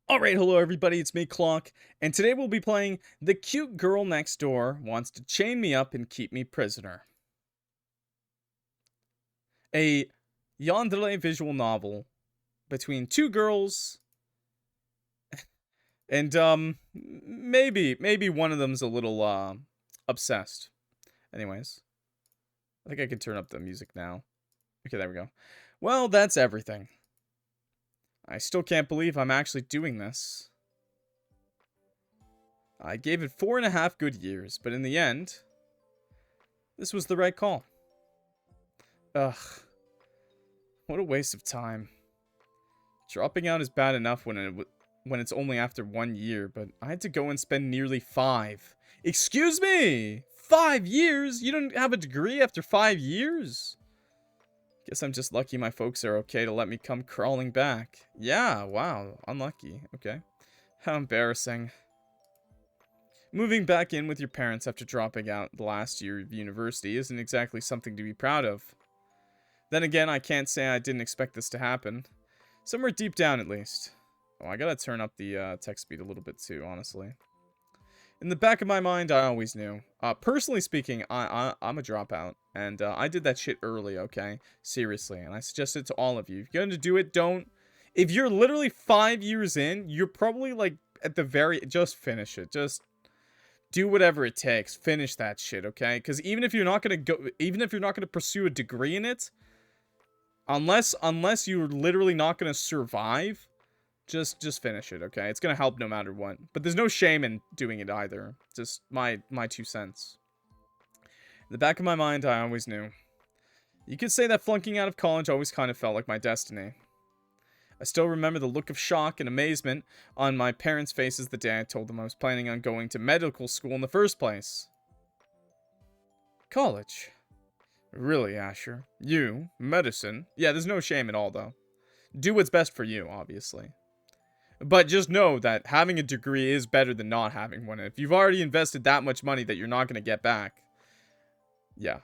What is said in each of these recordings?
Alright, hello everybody, it's me, Clock, and today we'll be playing The Cute Girl Next Door Wants to Chain Me Up and Keep Me Prisoner. A yandere visual novel between two girls, and, maybe one of them's a little, obsessed. Anyways, I think I can turn up the music now. Okay, there we go. Well, that's everything. I still can't believe I'm actually doing this. I gave it 4.5 good years, but in the end, this was the right call. Ugh. What a waste of time. Dropping out is bad enough when it's only after 1 year, but I had to go and spend nearly 5. Excuse me! 5 years? You don't have a degree after 5 years? Guess I'm just lucky my folks are okay to let me come crawling back. Yeah, wow, unlucky. Okay. How embarrassing. Moving back in with your parents after dropping out the last year of university isn't exactly something to be proud of. Then again, I can't say I didn't expect this to happen. Somewhere deep down, at least. Oh, I gotta turn up the text speed a little bit too, honestly. In the back of my mind, I always knew. Personally speaking, I'm a dropout. And I did that shit early, okay? Seriously. And I suggest it to all of you. If you're going to do it, don't. If you're literally 5 years in, you're probably like at the very. Just finish it. Just do whatever it takes. Finish that shit, okay? Because even if you're not going to go. Even if you're not going to pursue a degree in it. Unless you're literally not going to survive. Just finish it, okay? It's gonna help no matter what. But there's no shame in doing it either. Just my 2 cents. In the back of my mind, I always knew. You could say that flunking out of college always kind of felt like my destiny. I still remember the look of shock and amazement on my parents' faces the day I told them I was planning on going to medical school in the first place. College? Really, Asher? You? Medicine? Yeah, there's no shame at all, though. Do what's best for you, obviously. But just know that having a degree is better than not having one. If you've already invested that much money that you're not going to get back. Yeah.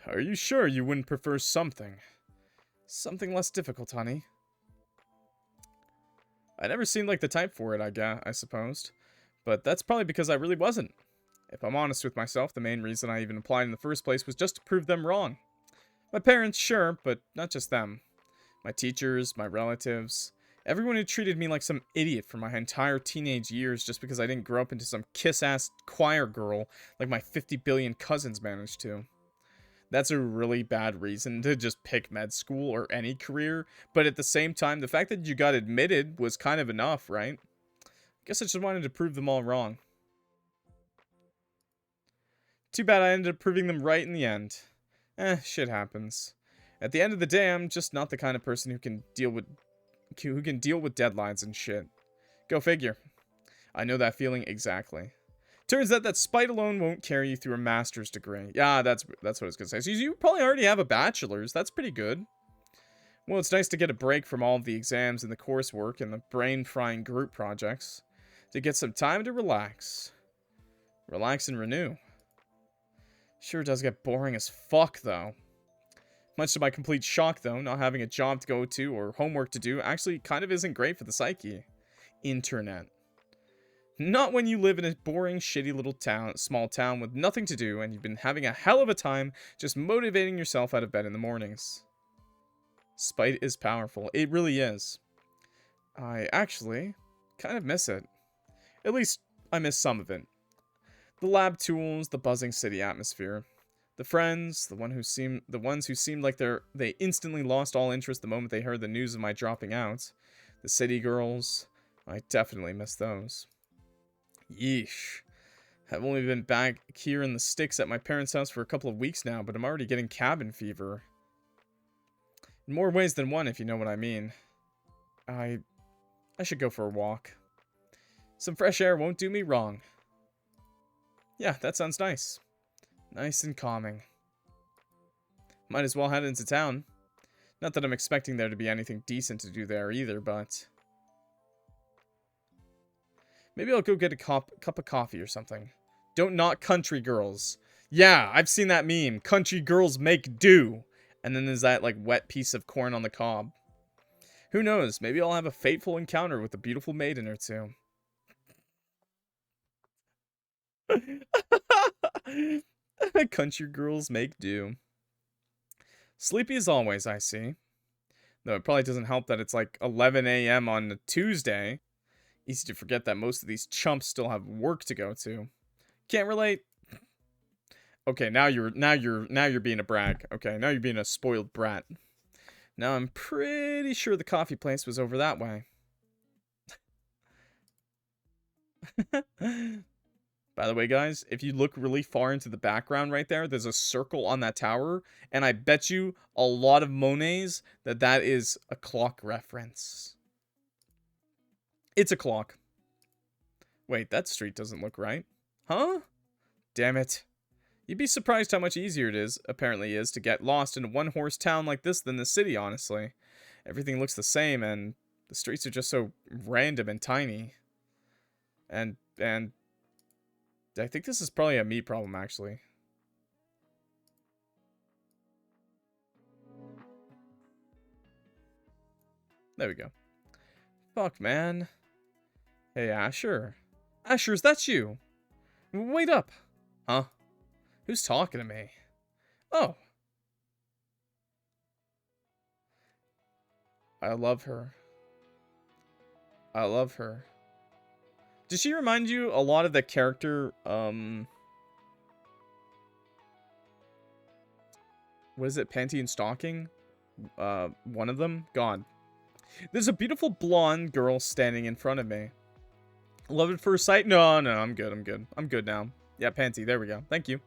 Are you sure you wouldn't prefer something? Something less difficult, honey. I never seemed like the type for it, I supposed. But that's probably because I really wasn't. If I'm honest with myself, the main reason I even applied in the first place was just to prove them wrong. My parents, sure, but not just them. My teachers, my relatives, everyone who treated me like some idiot for my entire teenage years just because I didn't grow up into some kiss-ass choir girl like my 50 billion cousins managed to. That's a really bad reason to just pick med school or any career, but at the same time, the fact that you got admitted was kind of enough, right? Guess I just wanted to prove them all wrong. Too bad I ended up proving them right in the end. Shit happens. At the end of the day, I'm just not the kind of person who can deal with deadlines and shit. Go figure. I know that feeling exactly. Turns out that spite alone won't carry you through a master's degree. Yeah, that's what I was gonna say. So you probably already have a bachelor's. That's pretty good. Well, it's nice to get a break from all of the exams and the coursework and the brain-frying group projects. To get some time to relax. Relax and renew. Sure does get boring as fuck, though. Much to my complete shock, though, not having a job to go to or homework to do actually kind of isn't great for the psyche. Internet. Not when you live in a boring, shitty little small town with nothing to do and you've been having a hell of a time just motivating yourself out of bed in the mornings. Spite is powerful. It really is. I actually kind of miss it. At least, I miss some of it. The lab tools, the buzzing city atmosphere. The friends, the ones who seemed like they instantly lost all interest the moment they heard the news of my dropping out. The city girls, I definitely miss those. Yeesh. I've only been back here in the sticks at my parents' house for a couple of weeks now, but I'm already getting cabin fever. In more ways than one, if you know what I mean. I should go for a walk. Some fresh air won't do me wrong. Yeah, that sounds nice. Nice and calming. Might as well head into town. Not that I'm expecting there to be anything decent to do there either, but... Maybe I'll go get a cup of coffee or something. Don't knock country girls. Yeah, I've seen that meme. Country girls make do. And then there's that, like, wet piece of corn on the cob. Who knows? Maybe I'll have a fateful encounter with a beautiful maiden or two. Country girls make do. Sleepy as always, I see. Though it probably doesn't help that it's like 11 a.m. on a Tuesday. Easy to forget that most of these chumps still have work to go to. Can't relate. Okay, now you're being a brag. Okay, now you're being a spoiled brat. Now I'm pretty sure the coffee place was over that way. By the way, guys, if you look really far into the background right there, there's a circle on that tower, and I bet you a lot of Monets that is a clock reference. It's a clock. Wait, that street doesn't look right. Huh? Damn it. You'd be surprised how much easier it is, apparently is, to get lost in a one-horse town like this than the city, honestly. Everything looks the same, and the streets are just so random and tiny. And I think this is probably a me problem, actually. There we go. Fuck, man. Hey, Asher. Asher, is that you? Wait up. Huh? Who's talking to me? Oh. I love her. I love her. Does she remind you a lot of the character, what is it, Panty and Stalking? One of them? God. There's a beautiful blonde girl standing in front of me. Love at first sight? No, I'm good, I'm good. I'm good now. Yeah, Panty, there we go. Thank you.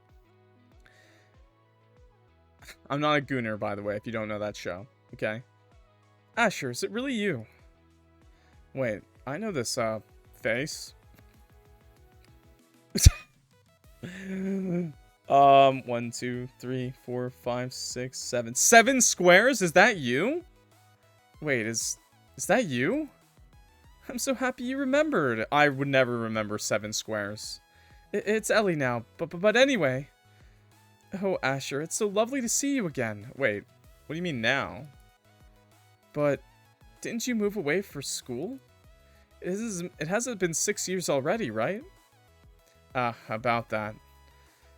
I'm not a gooner, by the way, if you don't know that show. Okay. Asher, is it really you? Wait, I know this, face. 1, 2, 3, 4, 5, 6, 7. 7 squares? Is that you? Wait, is that you? I'm so happy you remembered. I would never remember 7 squares. It's Ellie now, but anyway. Oh, Asher, it's so lovely to see you again. Wait, what do you mean now? But didn't you move away for school? It hasn't been 6 years already, right? Ah, about that.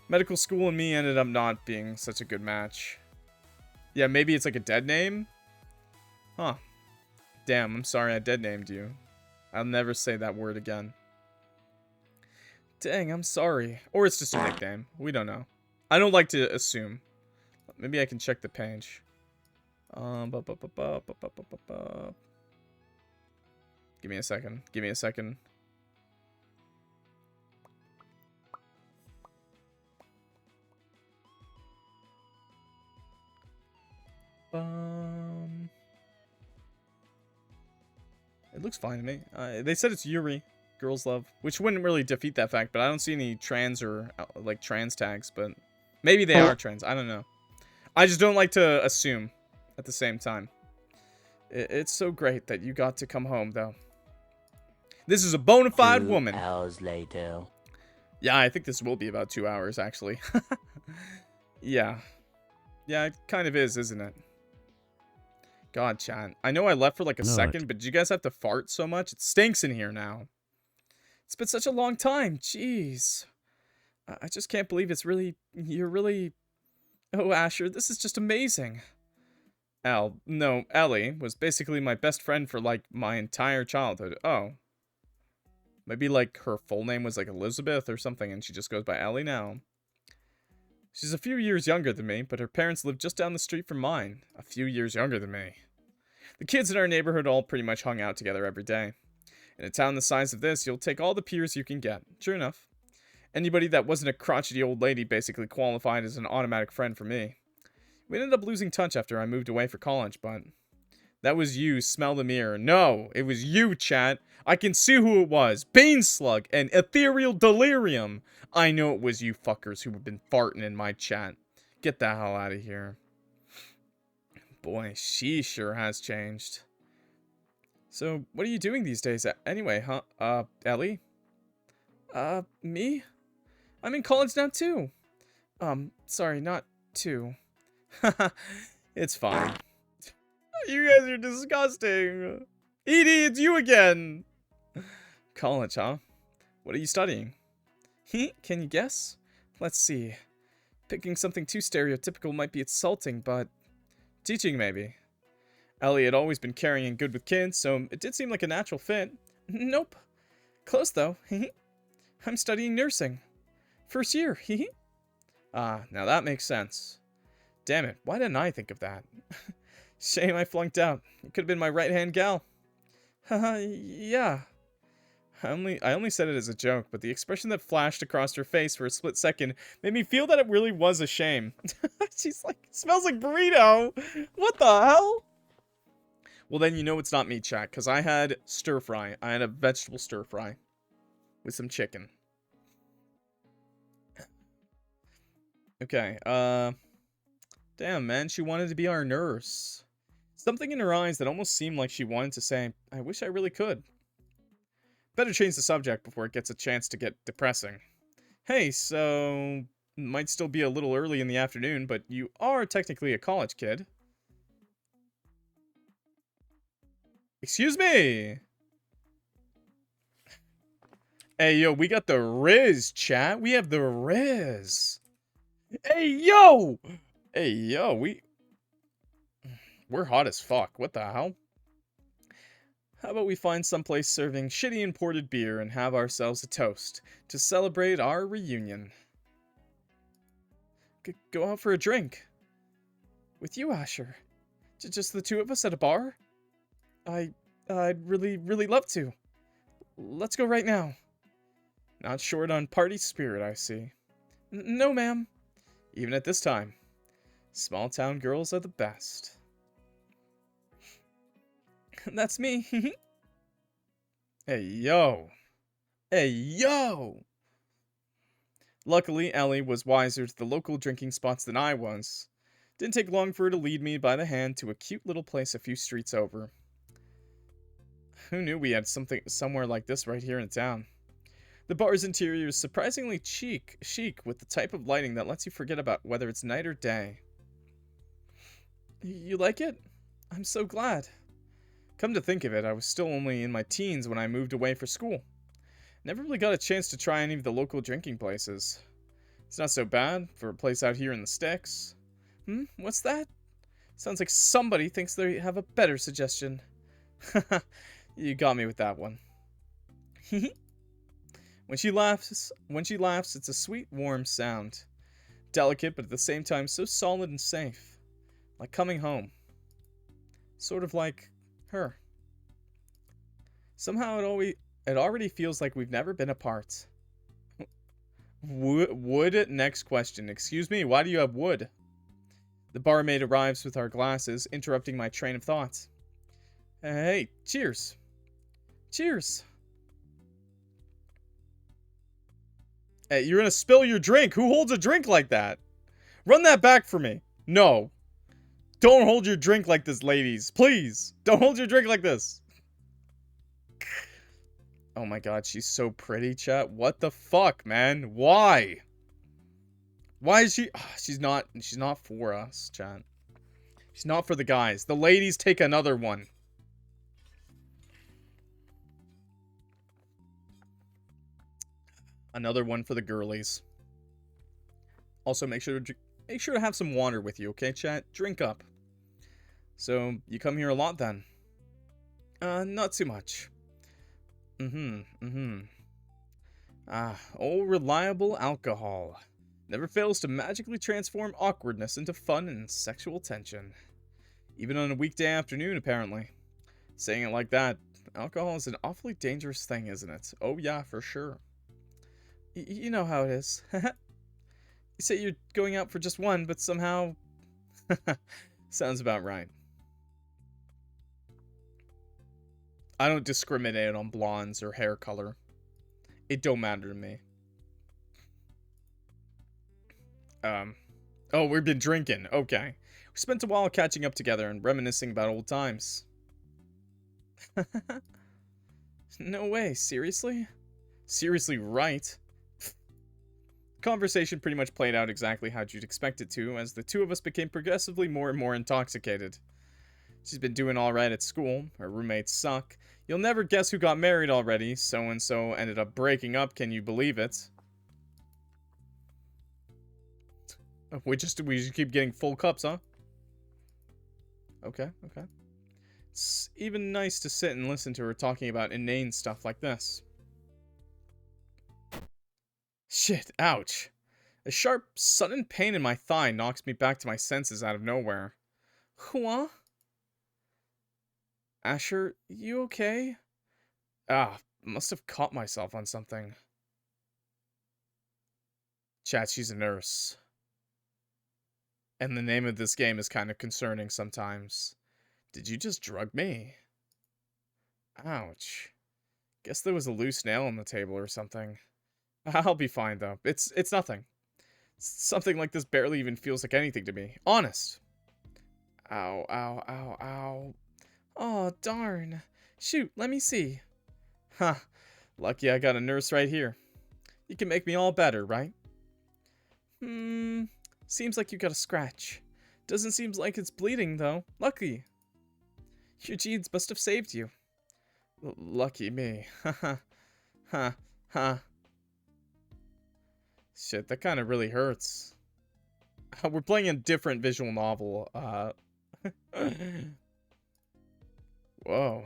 Medical school and me ended up not being such a good match. Yeah, maybe it's like a dead name? Huh. Damn, I'm sorry I dead named you. I'll never say that word again. Dang, I'm sorry. Or it's just a nickname. We don't know. I don't like to assume. Maybe I can check the page. Give me a second. Give me a second. It looks fine to me. They said it's Yuri, girls love, which wouldn't really defeat that fact, but I don't see any trans or like trans tags, but maybe they are trans. I don't know. I just don't like to assume at the same time. It's so great that you got to come home, though. This is a bona fide woman. 2 hours later. Yeah, I think this will be about 2 hours, actually. Yeah. Yeah, it kind of is, isn't it? God, chat. I know I left for like a second, but did you guys have to fart so much? It stinks in here now. It's been such a long time. Jeez. I just can't believe it's really... You're really... Oh, Asher, this is just amazing. No, Ellie was basically my best friend for like my entire childhood. Oh. Maybe like her full name was like Elizabeth or something and she just goes by Ellie now. She's a few years younger than me, but her parents live just down the street from mine. A few years younger than me. The kids in our neighborhood all pretty much hung out together every day. In a town the size of this, you'll take all the peers you can get. True enough. Anybody that wasn't a crotchety old lady basically qualified as an automatic friend for me. We ended up losing touch after I moved away for college, but... That was you, smell the mirror. No, it was you, chat. I can see who it was. Baneslug and Ethereal Delirium. I know it was you fuckers who have been farting in my chat. Get the hell out of here. Boy, she sure has changed. So, what are you doing these days anyway, huh? Ellie? Me? I'm in college now, too. Sorry, not two. It's fine. You guys are disgusting. Edie, it's you again. College, huh? What are you studying? Can you guess? Let's see. Picking something too stereotypical might be insulting, but... teaching, maybe. Ellie had always been caring and good with kids, so it did seem like a natural fit. Nope. Close, though. I'm studying nursing. First year. Ah, now that makes sense. Damn it, why didn't I think of that? Shame I flunked out. It could have been my right-hand gal. Haha, yeah. I only said it as a joke, but the expression that flashed across her face for a split second made me feel that it really was a shame. She's like, smells like burrito. What the hell? Well, then you know it's not me, chat, because I had stir fry. I had a vegetable stir fry with some chicken. Okay, damn, man, she wanted to be our nurse. Something in her eyes that almost seemed like she wanted to say, I wish I really could. Better change the subject before it gets a chance to get depressing. Hey, so... might still be a little early in the afternoon, but you are technically a college kid. Excuse me! Hey, yo, we got the Riz, chat. We have the Riz. Hey, yo! Hey, yo, we're hot as fuck. What the hell? How about we find someplace serving shitty imported beer and have ourselves a toast to celebrate our reunion? Go out for a drink. With you, Asher. Just the two of us at a bar? I'd really, really love to. Let's go right now. Not short on party spirit, I see. No, ma'am. Even at this time, small town girls are the best. That's me. Hey, yo. Hey, yo! Luckily, Ellie was wiser to the local drinking spots than I was. Didn't take long for her to lead me by the hand to a cute little place a few streets over. Who knew we had somewhere like this right here in town? The bar's interior is surprisingly chic with the type of lighting that lets you forget about whether it's night or day. You like it? I'm so glad. Come to think of it, I was still only in my teens when I moved away for school. Never really got a chance to try any of the local drinking places. It's not so bad for a place out here in the sticks. What's that? Sounds like somebody thinks they have a better suggestion. Haha, you got me with that one. When she laughs, it's a sweet, warm sound. Delicate, but at the same time so solid and safe. Like coming home. Sort of like her. Somehow it already feels like we've never been apart. Wood? Next question. Excuse me, why do you have wood? The barmaid arrives with our glasses, interrupting my train of thought. Hey, cheers. Cheers. Hey, you're gonna spill your drink. Who holds a drink like that? Run that back for me. No. Don't hold your drink like this, ladies. Please. Don't hold your drink like this. Oh my god, she's so pretty, chat. What the fuck, man? Why? Why is she... She's not for us, chat. She's not for the guys. The ladies take another one. Another one for the girlies. Also, make sure to have some water with you, okay, chat? Drink up. So, you come here a lot then? Not too much. Oh, reliable alcohol. Never fails to magically transform awkwardness into fun and sexual tension. Even on a weekday afternoon, apparently. Saying it like that, alcohol is an awfully dangerous thing, isn't it? Oh yeah, for sure. You know how it is. You say you're going out for just one, but somehow... Sounds about right. I don't discriminate on blondes or hair color. It don't matter to me. Oh, we've been drinking. Okay. We spent a while catching up together and reminiscing about old times. No way, seriously? Seriously, right? Conversation pretty much played out exactly how you'd expect it to, as the two of us became progressively more and more intoxicated. She's been doing alright at school. Her roommates suck. You'll never guess who got married already. So-and-so ended up breaking up, can you believe it? We just keep getting full cups, huh? Okay. It's even nice to sit and listen to her talking about inane stuff like this. Shit, ouch. A sharp, sudden pain in my thigh knocks me back to my senses out of nowhere. What? Asher, you okay? Must have caught myself on something. Chat, she's a nurse. And the name of this game is kind of concerning sometimes. Did you just drug me? Ouch. Guess there was a loose nail on the table or something. I'll be fine, though. It's nothing. Something like this barely even feels like anything to me. Honest. Ow, ow, ow, ow. Oh, darn. Shoot, let me see. Huh. Lucky I got a nurse right here. You can make me all better, right? Seems like you got a scratch. Doesn't seem like it's bleeding, though. Lucky. Your genes must have saved you. Lucky me. Haha. Ha. Shit, that kind of really hurts. We're playing a different visual novel. Whoa.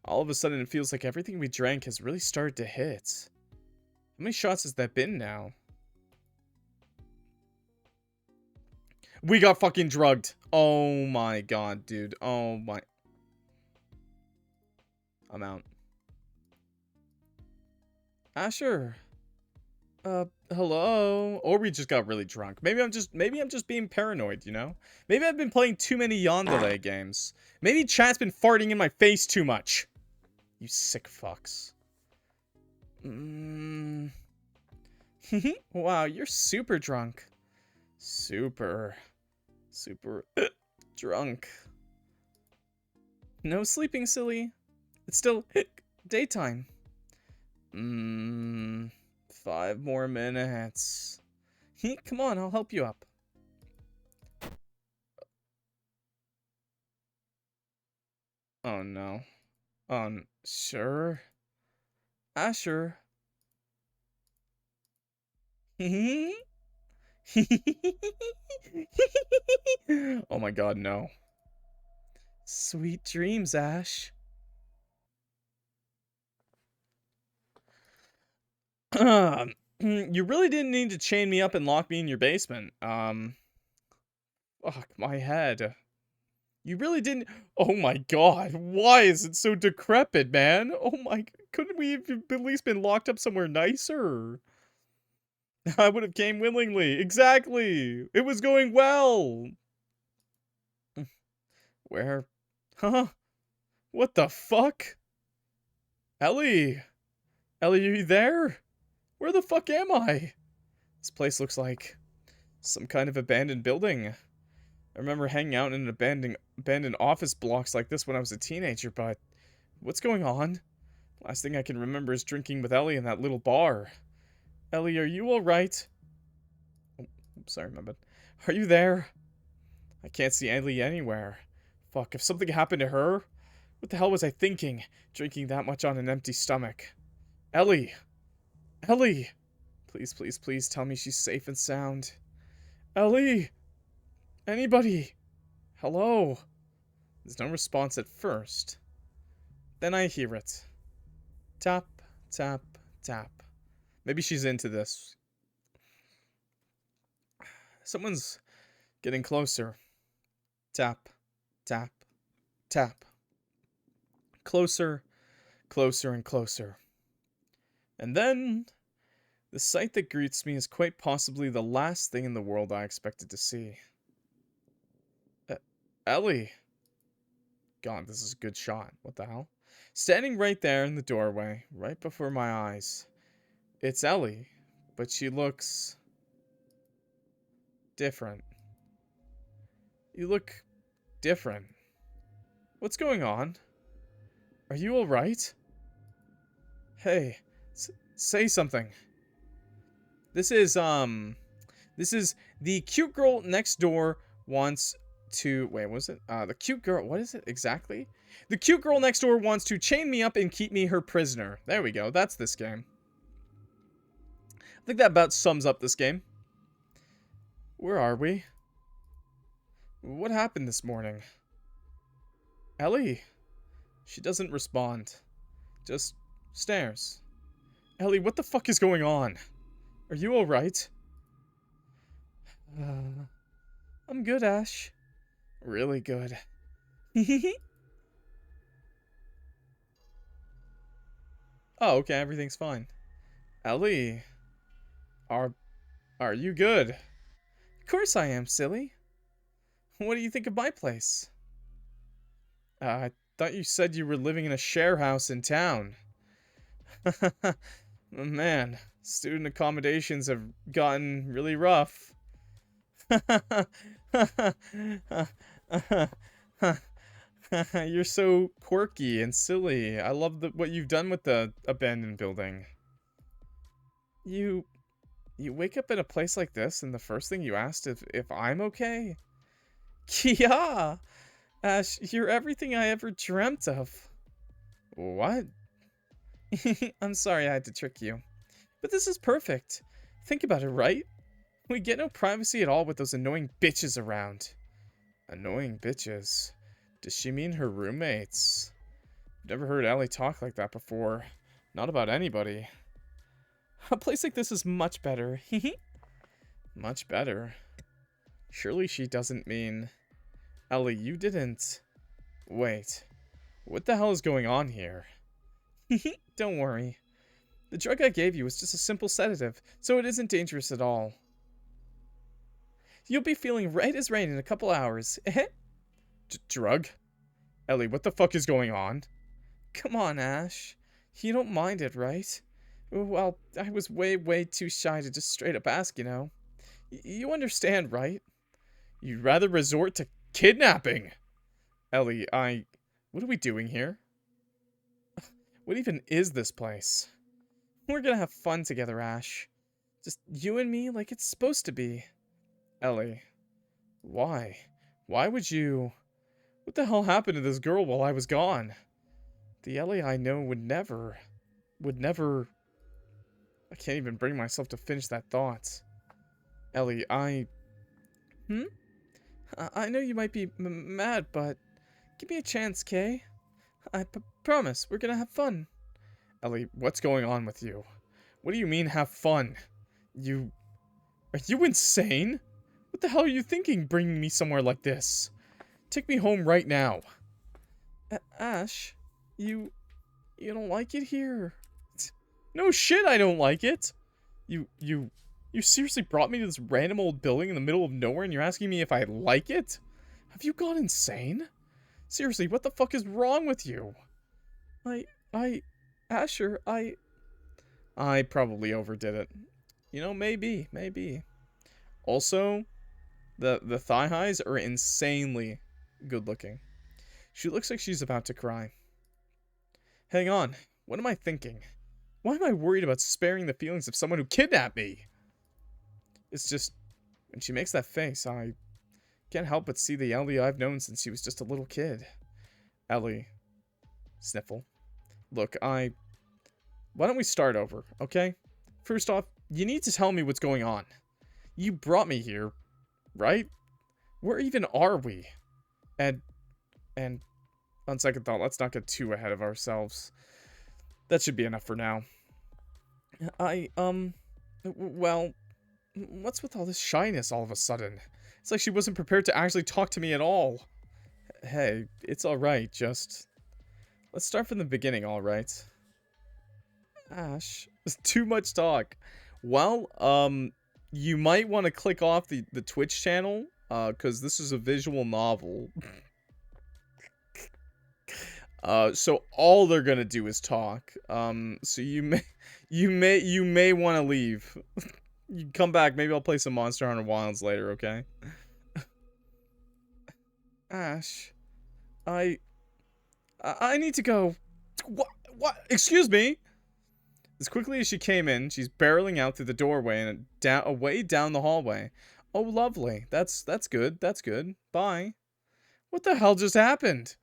All of a sudden, it feels like everything we drank has really started to hit. How many shots has that been now? We got fucking drugged. Oh my god, dude. Oh my... I'm out. Asher. Hello? Or we just got really drunk. Maybe I'm just being paranoid, you know? Maybe I've been playing too many yandere games. Maybe chat's been farting in my face too much. You sick fucks. Wow, you're super drunk. Super drunk. No sleeping, silly. It's still daytime. 5 more minutes. Come on, I'll help you up. Oh no. Sure. Asher. Oh my god, no. Sweet dreams, Ash. You really didn't need to chain me up and lock me in your basement. Fuck my head. You really didn't. Oh my god, why is it so decrepit, man? Oh my, couldn't we have at least been locked up somewhere nicer? I would have came willingly. Exactly. It was going well. Where? Huh? What the fuck? Ellie? Ellie, are you there? Where the fuck am I? This place looks like some kind of abandoned building. I remember hanging out in abandoned office blocks like this when I was a teenager, but what's going on? Last thing I can remember is drinking with Ellie in that little bar. Ellie, are you alright? Oh, sorry, my bad. Are you there? I can't see Ellie anywhere. Fuck, if something happened to her? What the hell was I thinking, drinking that much on an empty stomach? Ellie! Ellie! Please, please, please tell me she's safe and sound. Ellie! Anybody? Hello? There's no response at first. Then I hear it. Tap, tap, tap. Maybe she's into this. Someone's getting closer. Tap, tap, tap. Closer, closer, and closer. And then, the sight that greets me is quite possibly the last thing in the world I expected to see. Ellie. God, this is a good shot. What the hell? Standing right there in the doorway, right before my eyes. It's Ellie, but she looks different. You look different. What's going on? Are you alright? Hey, say something. This is the cute girl next door wants to... Wait, what was it? The cute girl... What is it exactly? The cute girl next door wants to chain me up and keep me her prisoner. There we go. That's this game. I think that about sums up this game. Where are we? What happened this morning? Ellie? She doesn't respond. Just stares. Ellie, what the fuck is going on? Are you alright? I'm good, Ash. Really good. Oh, okay, everything's fine. Ellie, are you good? Of course I am, silly. What do you think of my place? I thought you said you were living in a share house in town. Man, student accommodations have gotten really rough. You're so quirky and silly. I love what you've done with the abandoned building. You wake up in a place like this and the first thing you asked if I'm okay? Yeah! Ash, you're everything I ever dreamt of. What? I'm sorry I had to trick you. But this is perfect. Think about it, right? We get no privacy at all with those annoying bitches around. Annoying bitches? Does she mean her roommates? I've never heard Ellie talk like that before. Not about anybody. A place like this is much better. Much better? Surely she doesn't mean... Ellie, you didn't... Wait. What the hell is going on here? Don't worry. The drug I gave you was just a simple sedative, so it isn't dangerous at all. You'll be feeling right as rain in a couple hours. Drug? Ellie, what the fuck is going on? Come on, Ash. You don't mind it, right? Well, I was way too shy to just straight up ask, you know. You understand, right? You'd rather resort to kidnapping. Ellie, what are we doing here? What even is this place? We're gonna have fun together, Ash. Just you and me like it's supposed to be. Ellie, why? Why would you... What the hell happened to this girl while I was gone? The Ellie I know would never... I can't even bring myself to finish that thought. Ellie, I know you might be mad, but give me a chance, Kay? I promise, we're gonna have fun. Ellie, what's going on with you? What do you mean, have fun? Are you insane? What the hell are you thinking, bringing me somewhere like this? Take me home right now. Ash, you don't like it here? No shit, I don't like it. You seriously brought me to this random old building in the middle of nowhere and you're asking me if I like it? Have you gone insane? Seriously, what the fuck is wrong with you? Asher, I probably overdid it. You know, maybe. Also, the thigh highs are insanely good looking. She looks like she's about to cry. Hang on, what am I thinking? Why am I worried about sparing the feelings of someone who kidnapped me? It's just, when she makes that face, I can't help but see the Ellie I've known since she was just a little kid. Ellie. Sniffle. Look, why don't we start over, okay? First off, you need to tell me what's going on. You brought me here, right? Where even are we? And on second thought, let's not get too ahead of ourselves. That should be enough for now. Well, what's with all this shyness all of a sudden? It's like she wasn't prepared to actually talk to me at all. Hey, it's alright, just... Let's start from the beginning, alright? Ash, it's too much talk. Well, you might want to click off the Twitch channel, because this is a visual novel. So all they're gonna do is talk. So you may want to leave. You come back. Maybe I'll play some Monster Hunter Wilds later. Okay. Ash, I need to go. What? Excuse me. As quickly as she came in, she's barreling out through the doorway and away down the hallway. Oh, lovely. That's good. That's good. Bye. What the hell just happened?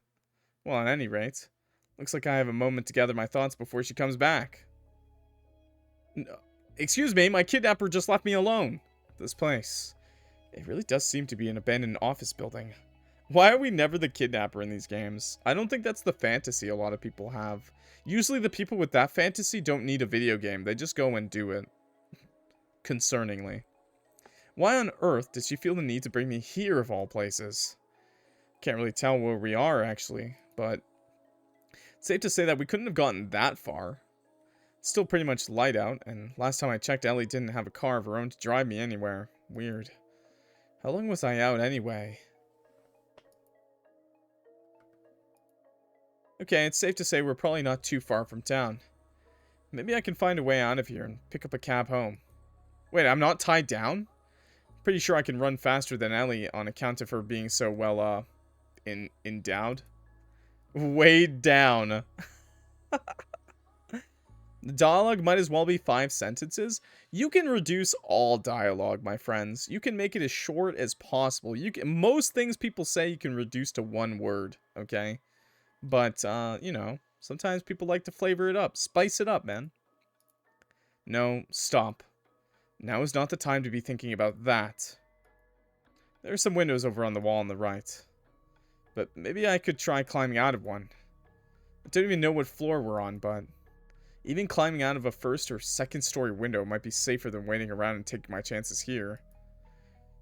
Well, at any rate, looks like I have a moment to gather my thoughts before she comes back. No, excuse me, my kidnapper just left me alone. This place. It really does seem to be an abandoned office building. Why are we never the kidnapper in these games? I don't think that's the fantasy a lot of people have. Usually the people with that fantasy don't need a video game. They just go and do it. Concerningly. Why on earth did she feel the need to bring me here of all places? Can't really tell where we are, actually, but it's safe to say that we couldn't have gotten that far. It's still pretty much light out, and last time I checked, Ellie didn't have a car of her own to drive me anywhere. Weird. How long was I out anyway? Okay, it's safe to say we're probably not too far from town. Maybe I can find a way out of here and pick up a cab home. Wait, I'm not tied down? Pretty sure I can run faster than Ellie on account of her being so well, endowed. Weighed down. The dialogue might as well be 5 sentences. You can reduce all dialogue, my friends. You can make it as short as possible. Most things people say you can reduce to 1 word, okay? But, you know, sometimes people like to flavor it up. Spice it up, man. No, stop. Now is not the time to be thinking about that. There are some windows over on the wall on the right. But maybe I could try climbing out of one. I don't even know what floor we're on, but even climbing out of a 1st or 2nd story window might be safer than waiting around and taking my chances here.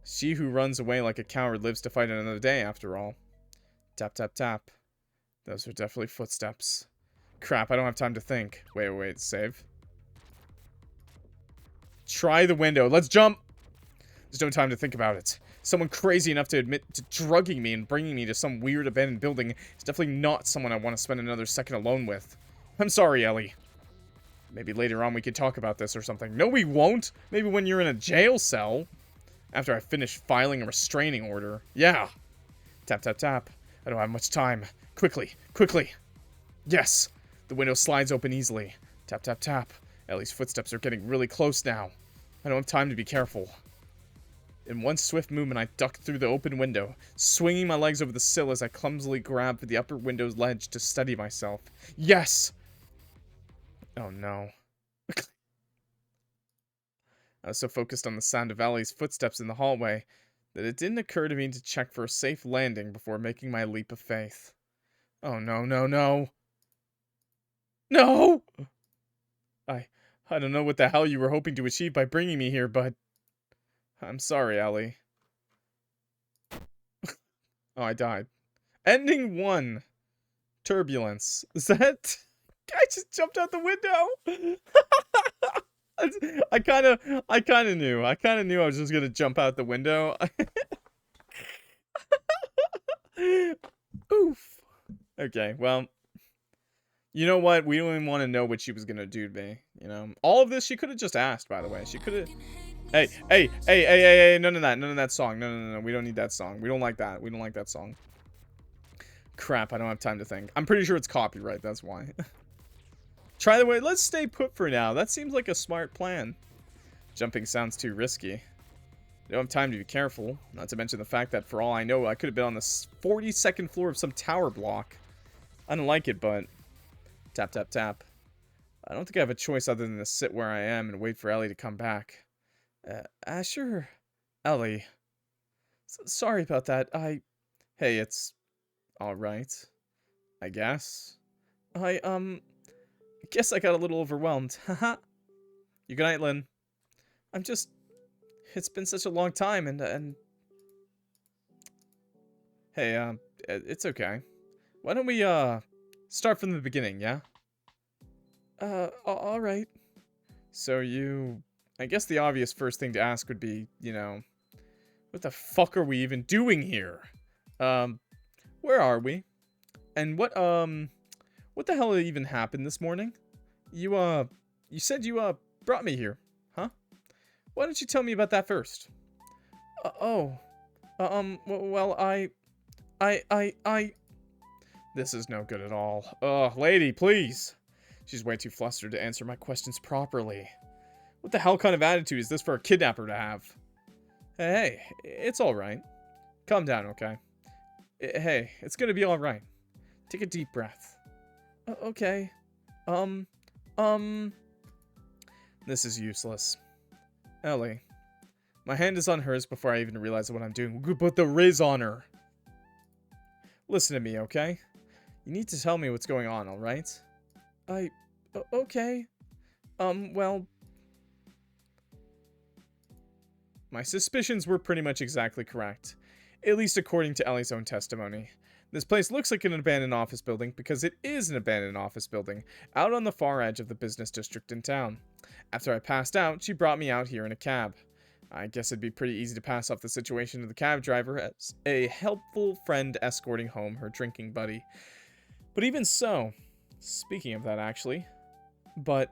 She who runs away like a coward lives to fight another day, after all. Tap, tap, tap. Those are definitely footsteps. Crap, I don't have time to think. Wait, save. Try the window. Let's jump! There's no time to think about it. Someone crazy enough to admit to drugging me and bringing me to some weird abandoned building is definitely not someone I want to spend another second alone with. I'm sorry, Ellie. Maybe later on we could talk about this or something. No, we won't. Maybe when you're in a jail cell. After I finish filing a restraining order. Yeah. Tap, tap, tap. I don't have much time. Quickly, quickly. Yes. The window slides open easily. Tap, tap, tap. Ellie's footsteps are getting really close now. I don't have time to be careful. In one swift movement, I ducked through the open window, swinging my legs over the sill as I clumsily grabbed for the upper window's ledge to steady myself. Yes! Oh no. I was so focused on the sound of Ellie's footsteps in the hallway that it didn't occur to me to check for a safe landing before making my leap of faith. Oh no, no, no. No! I don't know what the hell you were hoping to achieve by bringing me here, but I'm sorry, Ellie. Oh, I died. Ending 1. Turbulence. Is that... I just jumped out the window! I kinda knew. I kinda knew I was just gonna jump out the window. Oof. Okay, well... You know what? We don't even want to know what she was gonna do to me, you know? All of this, she could have just asked, by the way. She could have... Hey, none of that song. No, we don't need that song. We don't like that. We don't like that song. Crap, I don't have time to think. I'm pretty sure it's copyright, that's why. Try the way, let's stay put for now. That seems like a smart plan. Jumping sounds too risky. I don't have time to be careful. Not to mention the fact that, for all I know, I could have been on the 42nd floor of some tower block. I don't like it, but... Tap, tap, tap. I don't think I have a choice other than to sit where I am and wait for Ellie to come back. Asher? Ellie. Sorry about that. Hey, it's... alright. I guess. I guess I got a little overwhelmed. Haha. Good night, Lynn. I'm just... It's been such a long time, and... Hey, it's okay. Why don't we, start from the beginning, yeah? Alright. So I guess the obvious first thing to ask would be, you know... What the fuck are we even doing here? Where are we? And what the hell even happened this morning? You said you, brought me here, huh? Why don't you tell me about that first? Well, This is no good at all. Ugh, lady, please. She's way too flustered to answer my questions properly. What the hell kind of attitude is this for a kidnapper to have? Hey, it's alright. Calm down, okay? Hey, it's gonna be alright. Take a deep breath. Okay. Um. This is useless. Ellie. My hand is on hers before I even realize what I'm doing. But the riz on her. Listen to me, okay? You need to tell me what's going on, alright? Okay. Well... My suspicions were pretty much exactly correct. At least according to Ellie's own testimony. This place looks like an abandoned office building because it is an abandoned office building, out on the far edge of the business district in town. After I passed out, she brought me out here in a cab. I guess it'd be pretty easy to pass off the situation to the cab driver as a helpful friend escorting home her drinking buddy. But even so, speaking of that actually, but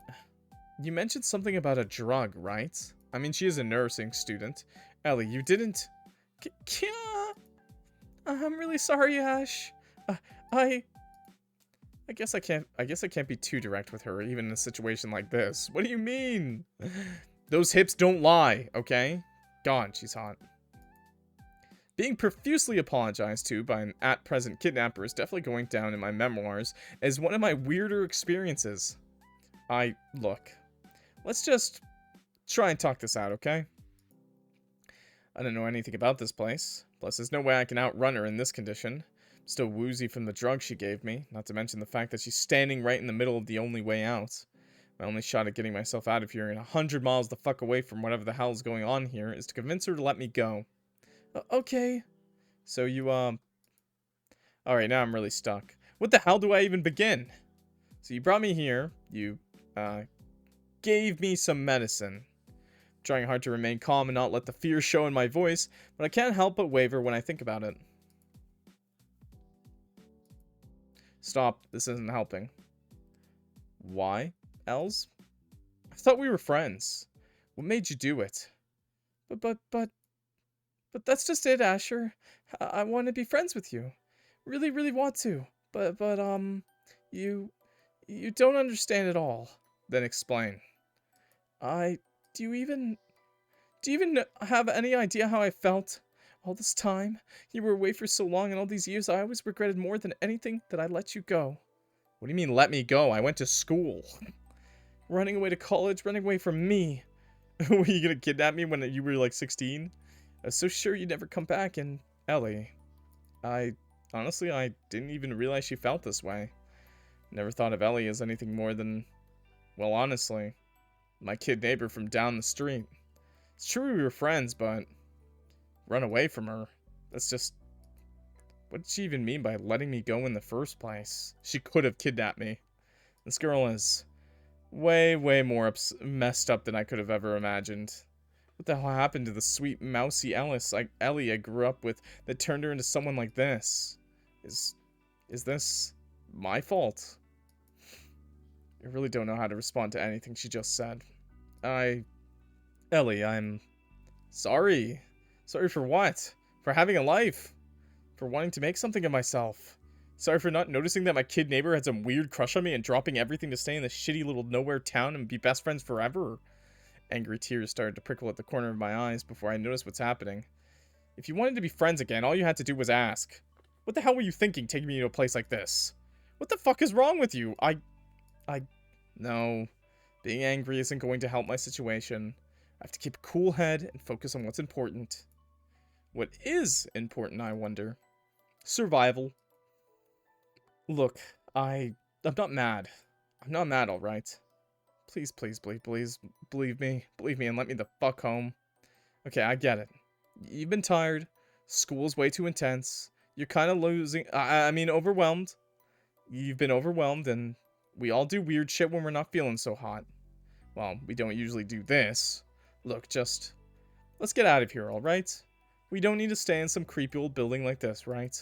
you mentioned something about a drug, right? I mean, she is a nursing student. Ellie, you didn't... I'm really sorry, Ash. I guess I can't be too direct with her, even in a situation like this. What do you mean? Those hips don't lie, okay? God, she's hot. Being profusely apologized to by an at-present kidnapper is definitely going down in my memoirs as one of my weirder experiences. Look, let's just try and talk this out, okay? I don't know anything about this place. Plus, there's no way I can outrun her in this condition. I'm still woozy from the drug she gave me, not to mention the fact that she's standing right in the middle of the only way out. My only shot at getting myself out of here and 100 miles the fuck away from whatever the hell is going on here is to convince her to let me go. Okay. So you, Alright, now I'm really stuck. What the hell do I even begin? So you brought me here. You, gave me some medicine. Trying hard to remain calm and not let the fear show in my voice, but I can't help but waver when I think about it. Stop. This isn't helping. Why, Els? I thought we were friends. What made you do it? But that's just it, Asher. I want to be friends with you. Really, really want to. But you don't understand at all. Then explain. Do you even have any idea how I felt? All this time, you were away for so long, and all these years, I always regretted more than anything that I let you go. What do you mean, let me go? I went to school. Running away to college, running away from me. Were you gonna kidnap me when you were like 16? I was so sure you'd never come back, and Ellie. Honestly, I didn't even realize she felt this way. Never thought of Ellie as anything more than, well, honestly, my kid neighbor from down the street. It's true we were friends, but run away from her. That's just... What did she even mean by letting me go in the first place? She could have kidnapped me. This girl is way, way more messed up than I could have ever imagined. What the hell happened to the sweet, mousy Ellie I grew up with that turned her into someone like this? Is this my fault? I really don't know how to respond to anything she just said. Ellie, I'm sorry. Sorry for what? For having a life. For wanting to make something of myself. Sorry for not noticing that my kid neighbor had some weird crush on me and dropping everything to stay in this shitty little nowhere town and be best friends forever. Angry tears started to prickle at the corner of my eyes before I noticed what's happening. If you wanted to be friends again, all you had to do was ask. What the hell were you thinking taking me to a place like this? What the fuck is wrong with you? No. Being angry isn't going to help my situation. I have to keep a cool head and focus on what's important. What is important, I wonder? Survival. Look, I'm not mad. I'm not mad, alright? Please, please, please, please, believe me. Believe me and let me the fuck home. Okay, I get it. You've been tired. School's way too intense. You're kind of losing... I mean, overwhelmed. You've been overwhelmed, and we all do weird shit when we're not feeling so hot. Well, we don't usually do this. Look, just... Let's get out of here, alright? We don't need to stay in some creepy old building like this, right?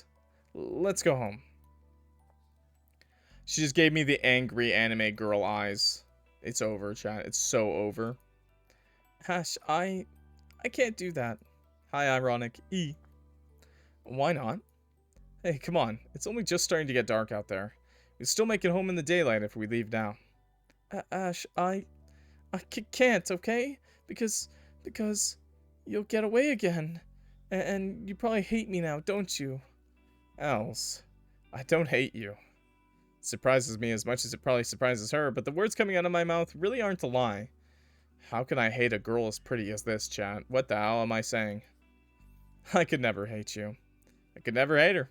Let's go home. She just gave me the angry anime girl eyes. It's over, chat. It's so over. Ash, I can't do that. Hi, ironic. E. Why not? Hey, come on. It's only just starting to get dark out there. We still make it home in the daylight if we leave now. Ash, I can't, okay? Because you'll get away again. And you probably hate me now, don't you? Els, I don't hate you. It surprises me as much as it probably surprises her, but the words coming out of my mouth really aren't a lie. How can I hate a girl as pretty as this, chat? What the hell am I saying? I could never hate you. I could never hate her.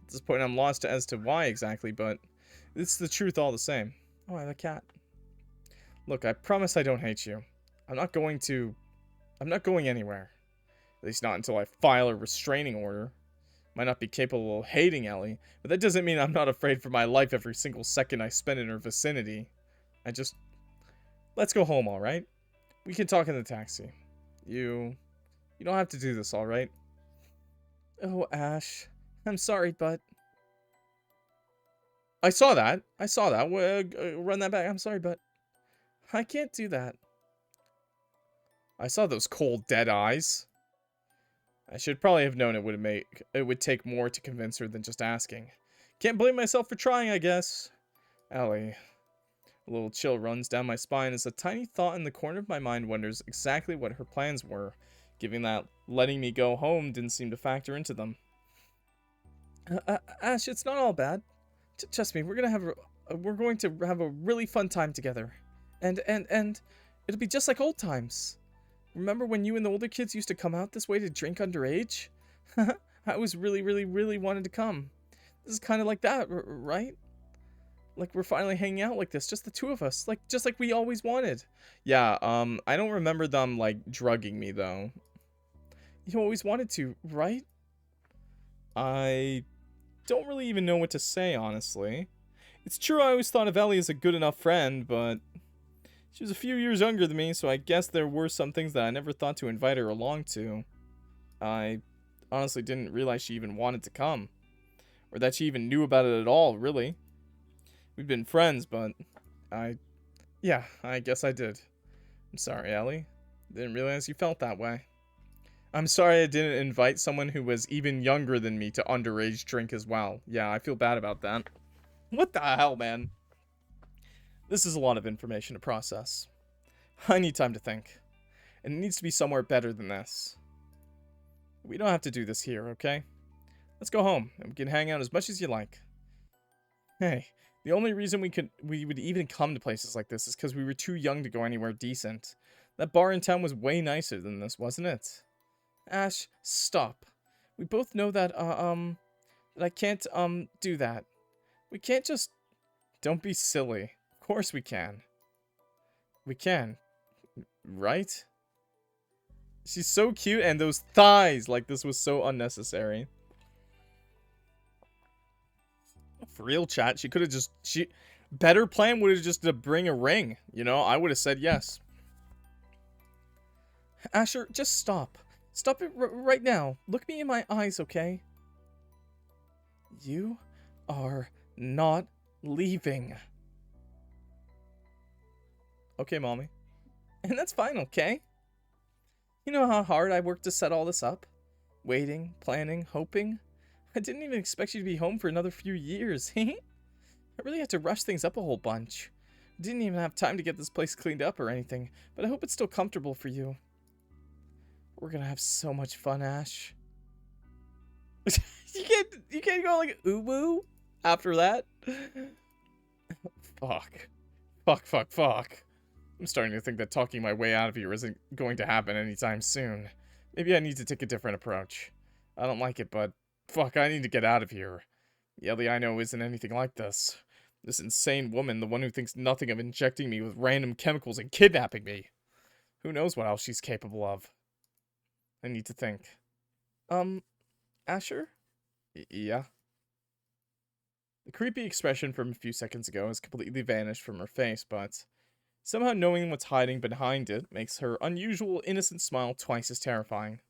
At this point, I'm lost as to why exactly, but it's the truth all the same. Oh, I have a cat. Look, I promise I don't hate you. I'm not going anywhere. At least not until I file a restraining order. Might not be capable of hating Ellie, but that doesn't mean I'm not afraid for my life every single second I spend in her vicinity. Let's go home, alright? We can talk in the taxi. You don't have to do this, alright? Oh, Ash. I'm sorry, but... I saw that. Run that back. I'm sorry, but... I can't do that. I saw those cold, dead eyes. I should probably have known it would take more to convince her than just asking. Can't blame myself for trying, I guess. Ellie. A little chill runs down my spine as a tiny thought in the corner of my mind wonders exactly what her plans were, given that letting me go home didn't seem to factor into them. Ash, it's not all bad. Trust me, we're going to have a really fun time together. And it'll be just like old times. Remember when you and the older kids used to come out this way to drink underage? I was really wanted to come. This is kind of like that, right? Like we're finally hanging out like this, just the two of us, just like we always wanted. Yeah, I don't remember them like drugging me though. You always wanted to, right? I don't really even know what to say, honestly. It's true I always thought of Ellie as a good enough friend, but she was a few years younger than me, so I guess there were some things that I never thought to invite her along to. I honestly didn't realize she even wanted to come. Or that she even knew about it at all, really. We've been friends, but yeah, I guess I did. I'm sorry, Ellie. Didn't realize you felt that way. I'm sorry I didn't invite someone who was even younger than me to underage drink as well. Yeah, I feel bad about that. What the hell, man? This is a lot of information to process. I need time to think. And it needs to be somewhere better than this. We don't have to do this here, okay? Let's go home, and we can hang out as much as you like. Hey, the only reason we would even come to places like this is because we were too young to go anywhere decent. That bar in town was way nicer than this, wasn't it? Ash, stop. We both know that, that I can't, do that. We can't just... Don't be silly. Of course we can. We can. Right? She's so cute, and those thighs, like, this was so unnecessary. For real, chat, she could have just... Better plan would have just to bring a ring. You know, I would have said yes. Asher, just stop. Stop it right now. Look me in my eyes, okay? You are not leaving. Okay, mommy. And that's fine, okay? You know how hard I worked to set all this up? Waiting, planning, hoping. I didn't even expect you to be home for another few years. I really had to rush things up a whole bunch. Didn't even have time to get this place cleaned up or anything, but I hope it's still comfortable for you. We're gonna have so much fun, Ash. you can't go like ooh-woo after that. Fuck. I'm starting to think that talking my way out of here isn't going to happen anytime soon. Maybe I need to take a different approach. I don't like it, but fuck, I need to get out of here. The Ellie I know isn't anything like this. This insane woman, the one who thinks nothing of injecting me with random chemicals and kidnapping me. Who knows what else she's capable of? I need to think. Asher? Yeah? The creepy expression from a few seconds ago has completely vanished from her face, but somehow knowing what's hiding behind it makes her unusual, innocent smile twice as terrifying.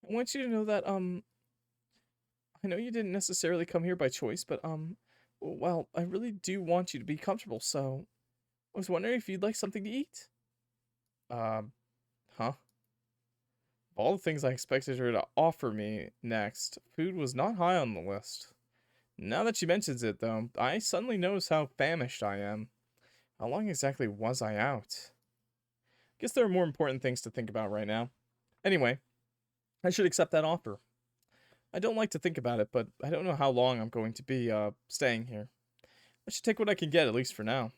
I want you to know that, I know you didn't necessarily come here by choice, but, well, I really do want you to be comfortable, so I was wondering if you'd like something to eat? Huh? Of all the things I expected her to offer me next, food was not high on the list. Now that she mentions it, though, I suddenly notice how famished I am. How long exactly was I out? Guess there are more important things to think about right now. Anyway, I should accept that offer. I don't like to think about it, but I don't know how long I'm going to be, staying here. I should take what I can get, at least for now.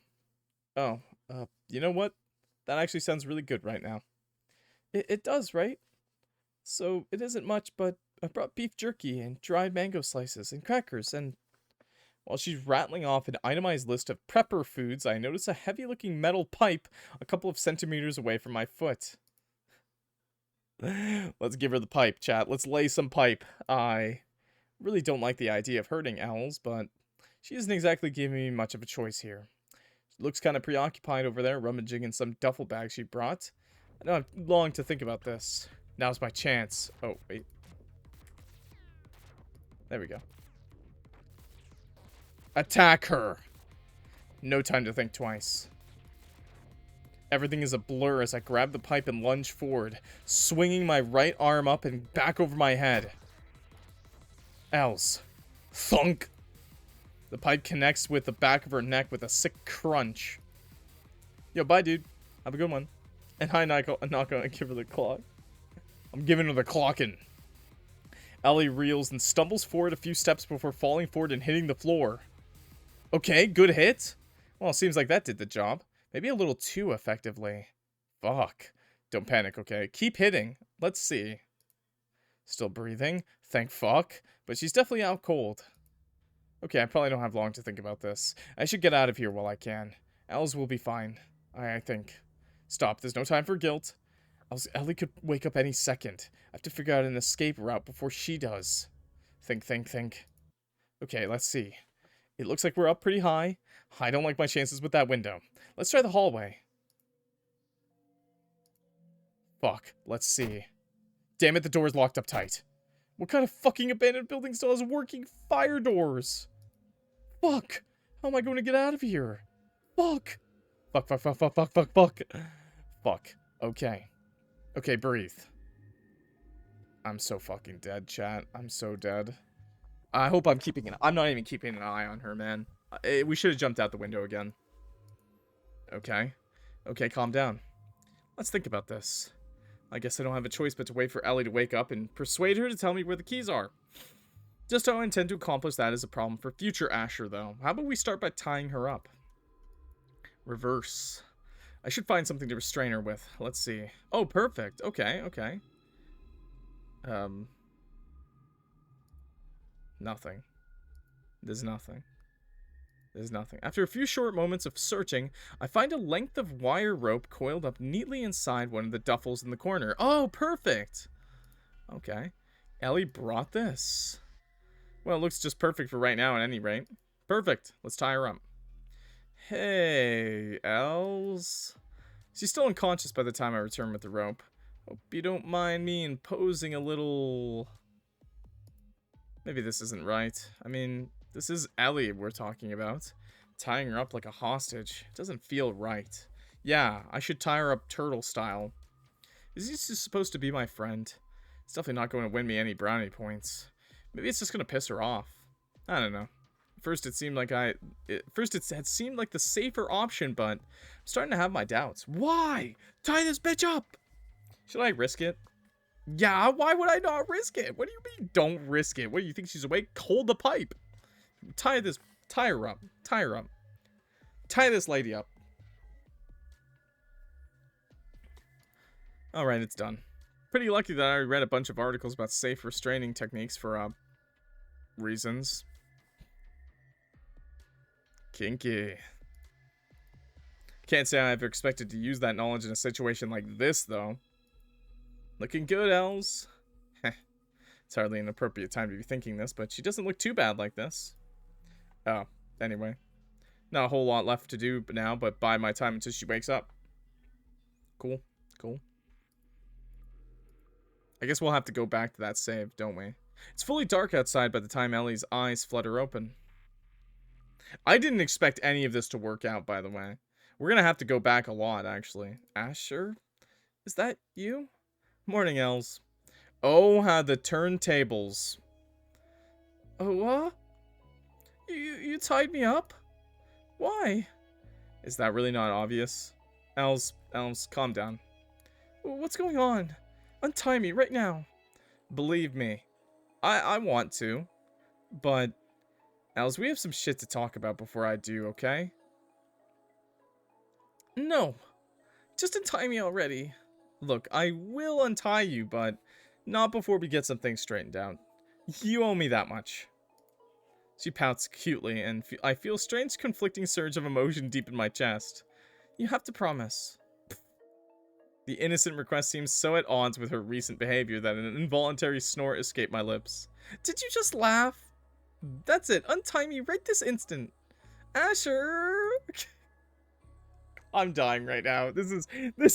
Oh, you know what? That actually sounds really good right now. It does, right? So, it isn't much, but I brought beef jerky and dried mango slices and crackers and... While she's rattling off an itemized list of prepper foods, I notice a heavy-looking metal pipe a couple of centimeters away from my foot. Let's give her the pipe, chat. Let's lay some pipe. I really don't like the idea of hurting owls, but she isn't exactly giving me much of a choice here. She looks kind of preoccupied over there, rummaging in some duffel bag she brought. I don't have long to think about this. Now's my chance. Oh, wait. There we go. Attack her! No time to think twice. Everything is a blur as I grab the pipe and lunge forward, swinging my right arm up and back over my head. Els. Thunk! The pipe connects with the back of her neck with a sick crunch. Yo, bye, dude. Have a good one. And I'm not gonna give her the clock. I'm giving her the clockin'. Ellie reels and stumbles forward a few steps before falling forward and hitting the floor. Okay, good hit. Well, it seems like that did the job. Maybe a little too effectively. Fuck. Don't panic, okay? Keep hitting. Let's see. Still breathing. Thank fuck. But she's definitely out cold. Okay, I probably don't have long to think about this. I should get out of here while I can. Els will be fine. I think. Stop. There's no time for guilt. Ellie could wake up any second. I have to figure out an escape route before she does. Think. Okay, let's see. It looks like we're up pretty high. I don't like my chances with that window. Let's try the hallway. Fuck. Let's see. Damn it, the door's locked up tight. What kind of fucking abandoned building still has working fire doors? Fuck. How am I going to get out of here? Fuck. Fuck. Okay. Okay, breathe. I'm so fucking dead, chat. I'm so dead. I hope I'm keeping I'm not even keeping an eye on her, man. We should have jumped out the window again. Okay. Okay, calm down. Let's think about this. I guess I don't have a choice but to wait for Ellie to wake up and persuade her to tell me where the keys are. Just how I intend to accomplish that is a problem for future Asher, though. How about we start by tying her up? Reverse. I should find something to restrain her with. Let's see. Oh, perfect. Okay. Nothing. There's nothing. After a few short moments of searching, I find a length of wire rope coiled up neatly inside one of the duffels in the corner. Oh, perfect! Okay. Ellie brought this. Well, it looks just perfect for right now at any rate. Perfect. Let's tie her up. Hey, Els. She's still unconscious by the time I return with the rope. Hope you don't mind me imposing a little... Maybe this isn't right. I mean, this is Ellie we're talking about. Tying her up like a hostage. Doesn't feel right. Yeah, I should tie her up turtle style. Is he just supposed to be my friend? It's definitely not going to win me any brownie points. Maybe it's just going to piss her off. I don't know. First it had seemed like the safer option, but I'm starting to have my doubts. Why? Tie this bitch up! Should I risk it? Yeah, why would I not risk it? What do you mean, don't risk it? What, do you think she's awake? Hold the pipe. Tie her up. Tie this lady up. Alright, it's done. Pretty lucky that I read a bunch of articles about safe restraining techniques for, reasons. Kinky. Can't say I ever expected to use that knowledge in a situation like this, though. Looking good, Els. It's hardly an appropriate time to be thinking this, but she doesn't look too bad like this. Oh, anyway. Not a whole lot left to do now, but buy my time until she wakes up. Cool. I guess we'll have to go back to that save, don't we? It's fully dark outside by the time Ellie's eyes flutter open. I didn't expect any of this to work out, by the way. We're gonna have to go back a lot, actually. Asher? Is that you? Morning, Els. Oh, how the turntables. Oh, what? You tied me up? Why? Is that really not obvious? Els, calm down. What's going on? Untie me right now. Believe me, I want to, but Els, we have some shit to talk about before I do, okay? No, just untie me already. Look, I will untie you, but not before we get some things straightened out. You owe me that much. She pouts cutely, and I feel a strange conflicting surge of emotion deep in my chest. You have to promise. The innocent request seems so at odds with her recent behavior that an involuntary snort escaped my lips. Did you just laugh? That's it. Untie me right this instant. Asher! I'm dying right now. This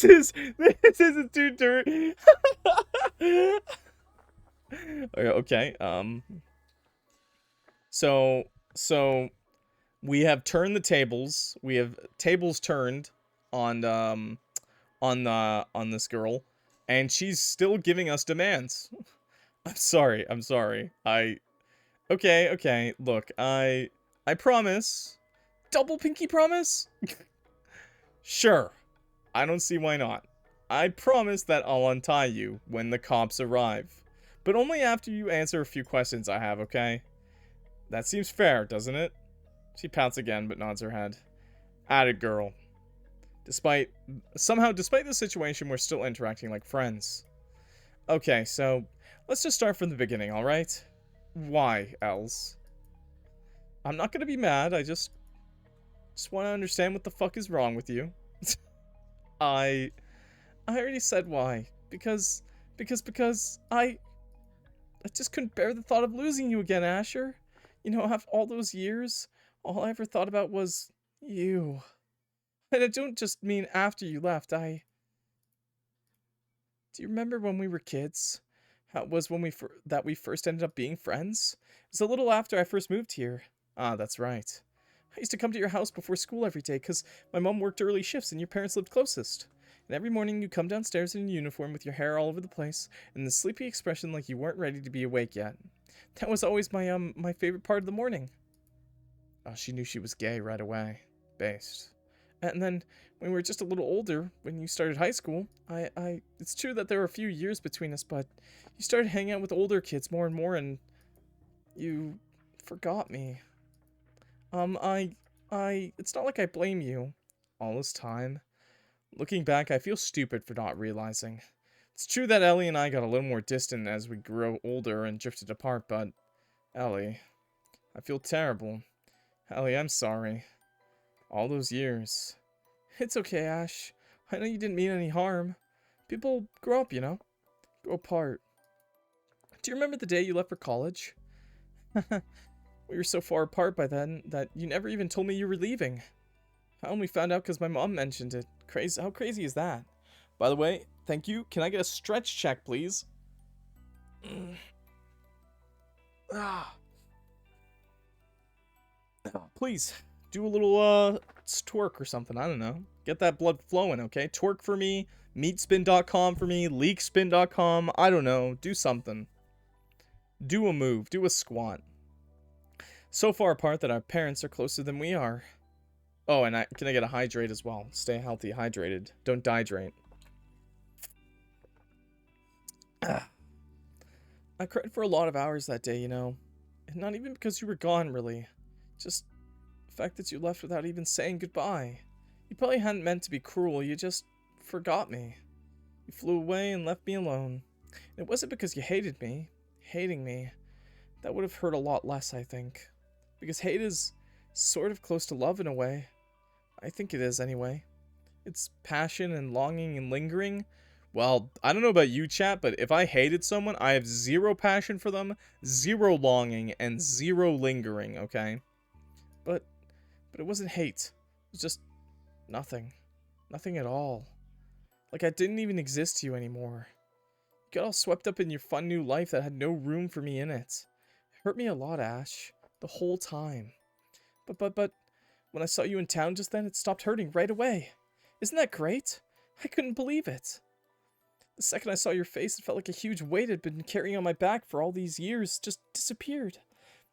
isn't too dirty. Okay, So we have turned the tables. We have tables turned on this girl, and she's still giving us demands. I'm sorry. Okay. Look, I promise. Double pinky promise? Sure. I don't see why not. I promise that I'll untie you when the cops arrive. But only after you answer a few questions I have, okay? That seems fair, doesn't it? She pouts again, but nods her head. Atta girl. Despite the situation, we're still interacting like friends. Okay, so let's just start from the beginning, alright? Why, Els? I'm not gonna be mad, I just want to understand what the fuck is wrong with you. I already said why. Because I just couldn't bear the thought of losing you again, Asher. You know, after all those years, all I ever thought about was you. And I don't just mean after you left, Do you remember when we were kids? How it was when we first ended up being friends? It was a little after I first moved here. Ah, that's right. I used to come to your house before school every day because my mom worked early shifts and your parents lived closest. And every morning you'd come downstairs in uniform with your hair all over the place and the sleepy expression like you weren't ready to be awake yet. That was always my favorite part of the morning. Oh, she knew she was gay right away. Based. And then, when we were just a little older, when you started high school, it's true that there were a few years between us, but you started hanging out with older kids more and more, and you forgot me. It's not like I blame you. All this time. Looking back, I feel stupid for not realizing. It's true that Ellie and I got a little more distant as we grew older and drifted apart, but... Ellie, I feel terrible. Ellie, I'm sorry. All those years. It's okay, Ash. I know you didn't mean any harm. People grow up, you know? Grow apart. Do you remember the day you left for college? We were so far apart by then that you never even told me you were leaving. I only found out because my mom mentioned it. Crazy. How crazy is that? By the way, thank you. Can I get a stretch check, please? Please, do a little, twerk or something. I don't know. Get that blood flowing, okay? Twerk for me. Meatspin.com for me. Leakspin.com. I don't know. Do something. Do a move. Do a squat. So far apart that our parents are closer than we are. Oh, and can I get a hydrate as well? Stay healthy, hydrated. Don't dehydrate. I cried for a lot of hours that day, you know. And not even because you were gone, really. Just the fact that you left without even saying goodbye. You probably hadn't meant to be cruel, you just forgot me. You flew away and left me alone. And it wasn't because you hated me. Hating me. That would have hurt a lot less, I think. Because hate is sort of close to love in a way. I think it is, anyway. It's passion and longing and lingering. Well, I don't know about you, chat, but if I hated someone, I have zero passion for them, zero longing, and zero lingering, okay? But it wasn't hate. It was just nothing. Nothing at all. Like I didn't even exist to you anymore. You got all swept up in your fun new life that had no room for me in it. It hurt me a lot, Ash. The whole time. But when I saw you in town just then, it stopped hurting right away. Isn't that great? I couldn't believe it. The second I saw your face, it felt like a huge weight had been carrying on my back for all these years just disappeared.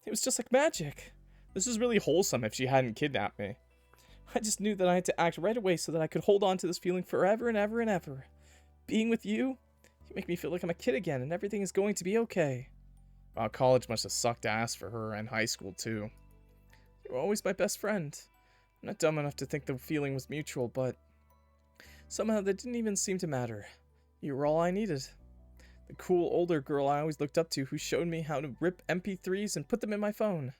It was just like magic. This is really wholesome if she hadn't kidnapped me. I just knew that I had to act right away so that I could hold on to this feeling forever and ever and ever. Being with you, you make me feel like I'm a kid again and everything is going to be okay. Wow, college must have sucked ass for her, and high school too. You were always my best friend. I'm not dumb enough to think the feeling was mutual, but somehow that didn't even seem to matter. You were all I needed. The cool older girl I always looked up to who showed me how to rip MP3s and put them in my phone.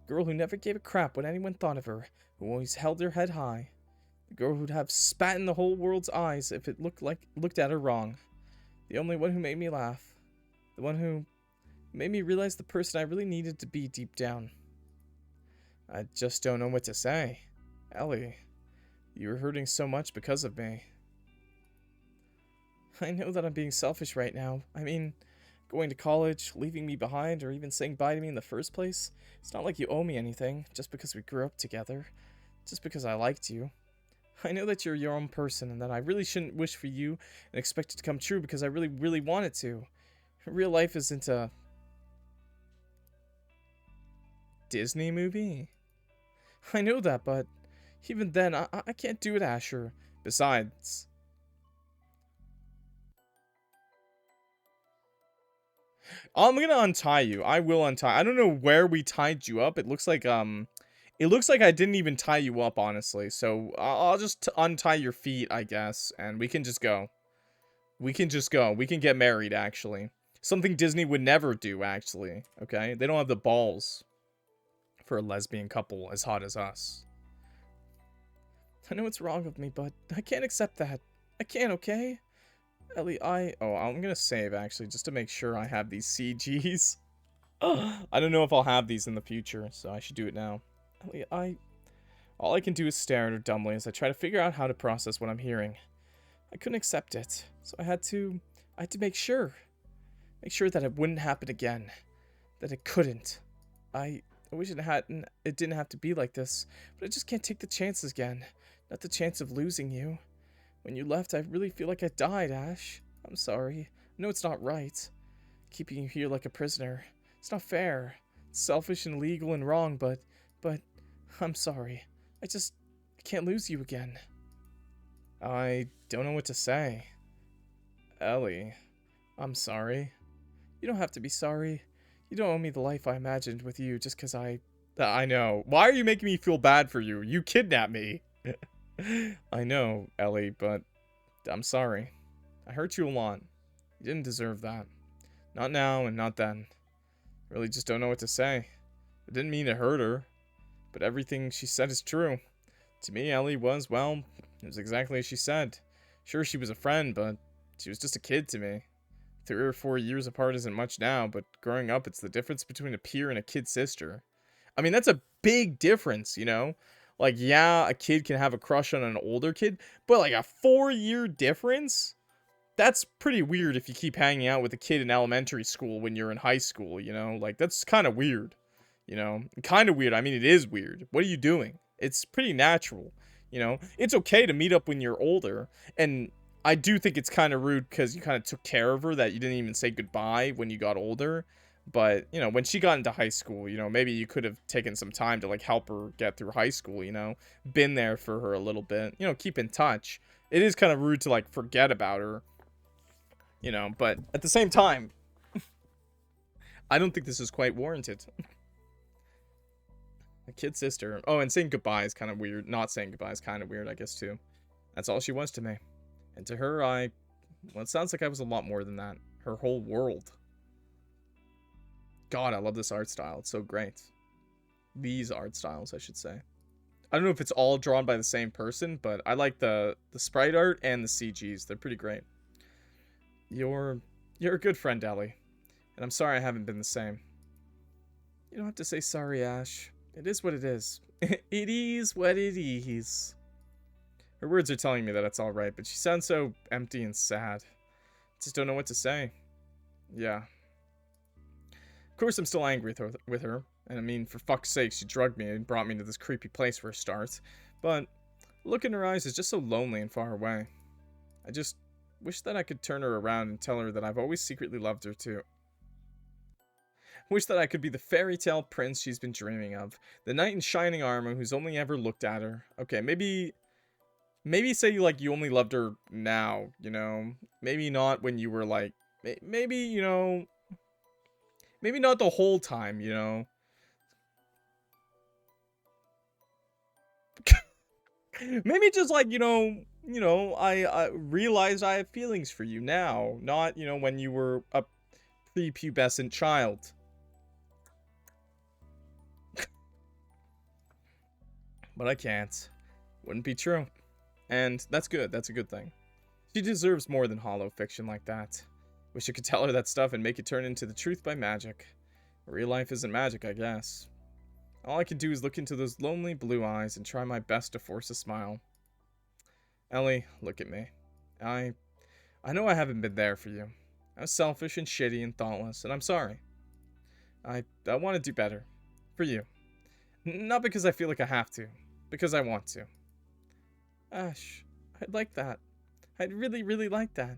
The girl who never gave a crap what anyone thought of her, who always held her head high. The girl who'd have spat in the whole world's eyes if it looked at her wrong. The only one who made me laugh. The one who made me realize the person I really needed to be deep down. I just don't know what to say. Ellie, you were hurting so much because of me. I know that I'm being selfish right now. I mean, going to college, leaving me behind, or even saying bye to me in the first place. It's not like you owe me anything, just because we grew up together. Just because I liked you. I know that you're your own person, and that I really shouldn't wish for you and expect it to come true because I really, really want it to. Real life isn't a Disney movie. I know that, but even then, I can't do it, Asher. Besides, I'm gonna untie you. I will untie. I don't know where we tied you up. It looks like I didn't even tie you up, honestly. So I'll just untie your feet, I guess, and we can just go. We can just go. We can get married, actually. Something Disney would never do, actually. Okay? They don't have the balls for a lesbian couple as hot as us. I know it's wrong of me, but I can't accept that. I can't, okay? Ellie, I'm gonna save, actually, just to make sure I have these CGs. I don't know if I'll have these in the future, so I should do it now. Ellie, all I can do is stare at her dumbly as I try to figure out how to process what I'm hearing. I couldn't accept it, so I had to make sure that it wouldn't happen again. That it couldn't. I wish it didn't have to be like this, but I just can't take the chances again. Not the chance of losing you. When you left, I really feel like I died, Ash. I'm sorry. I know it's not right. Keeping you here like a prisoner. It's not fair. It's selfish and illegal and wrong, but I'm sorry. I can't lose you again. I don't know what to say. Ellie, I'm sorry. You don't have to be sorry. You don't owe me the life I imagined with you just because I know. Why are you making me feel bad for you? You kidnapped me. I know, Ellie, but I'm sorry. I hurt you a lot. You didn't deserve that. Not now and not then. I really just don't know what to say. I didn't mean to hurt her, but everything she said is true. To me, Ellie was, well, it was exactly as she said. Sure, she was a friend, but she was just a kid to me. 3 or 4 years apart isn't much now, but growing up, it's the difference between a peer and a kid sister. I mean, that's a big difference, you know? Like, yeah, a kid can have a crush on an older kid, but like a 4-year difference? That's pretty weird if you keep hanging out with a kid in elementary school when you're in high school, you know? Like, that's kind of weird, you know? Kind of weird. I mean, it is weird. What are you doing? It's pretty natural, you know? It's okay to meet up when you're older, and I do think it's kind of rude because you kind of took care of her that you didn't even say goodbye when you got older. But, you know, when she got into high school, you know, maybe you could have taken some time to, like, help her get through high school, you know? Been there for her a little bit. You know, keep in touch. It is kind of rude to, like, forget about her. You know, but at the same time, I don't think this is quite warranted. A kid sister. Oh, and saying goodbye is kind of weird. Not saying goodbye is kind of weird, I guess, too. That's all she was to me. And to her, well, it sounds like I was a lot more than that. Her whole world. God, I love this art style. It's so great. These art styles, I should say. I don't know if it's all drawn by the same person, but I like the sprite art and the CGs. They're pretty great. You're a good friend, Ellie. And I'm sorry I haven't been the same. You don't have to say sorry, Ash. It is what it is. It is what it is. Her words are telling me that it's alright, but she sounds so empty and sad. I just don't know what to say. Yeah. Of course I'm still angry with her. And I mean, for fuck's sake, she drugged me and brought me to this creepy place for a start. But the look in her eyes is just so lonely and far away. I just wish that I could turn her around and tell her that I've always secretly loved her too. Wish that I could be the fairy tale prince she's been dreaming of. The knight in shining armor who's only ever looked at her. Okay, maybe say you only loved her now, you know? Maybe not when you were like, maybe, you know, Maybe not the whole time, you know? Maybe just like, I realized I have feelings for you now, not, when you were a prepubescent child. But I can't. Wouldn't be true. And that's good. That's a good thing. She deserves more than hollow fiction like that. Wish I could tell her that stuff and make it turn into the truth by magic. Real life isn't magic, I guess. All I can do is look into those lonely blue eyes and try my best to force a smile. Ellie, look at me. I know I haven't been there for you. I was selfish and shitty and thoughtless, and I'm sorry. I want to do better. For you. Not because I feel like I have to. Because I want to. Ash, I'd like that. I'd really, really like that.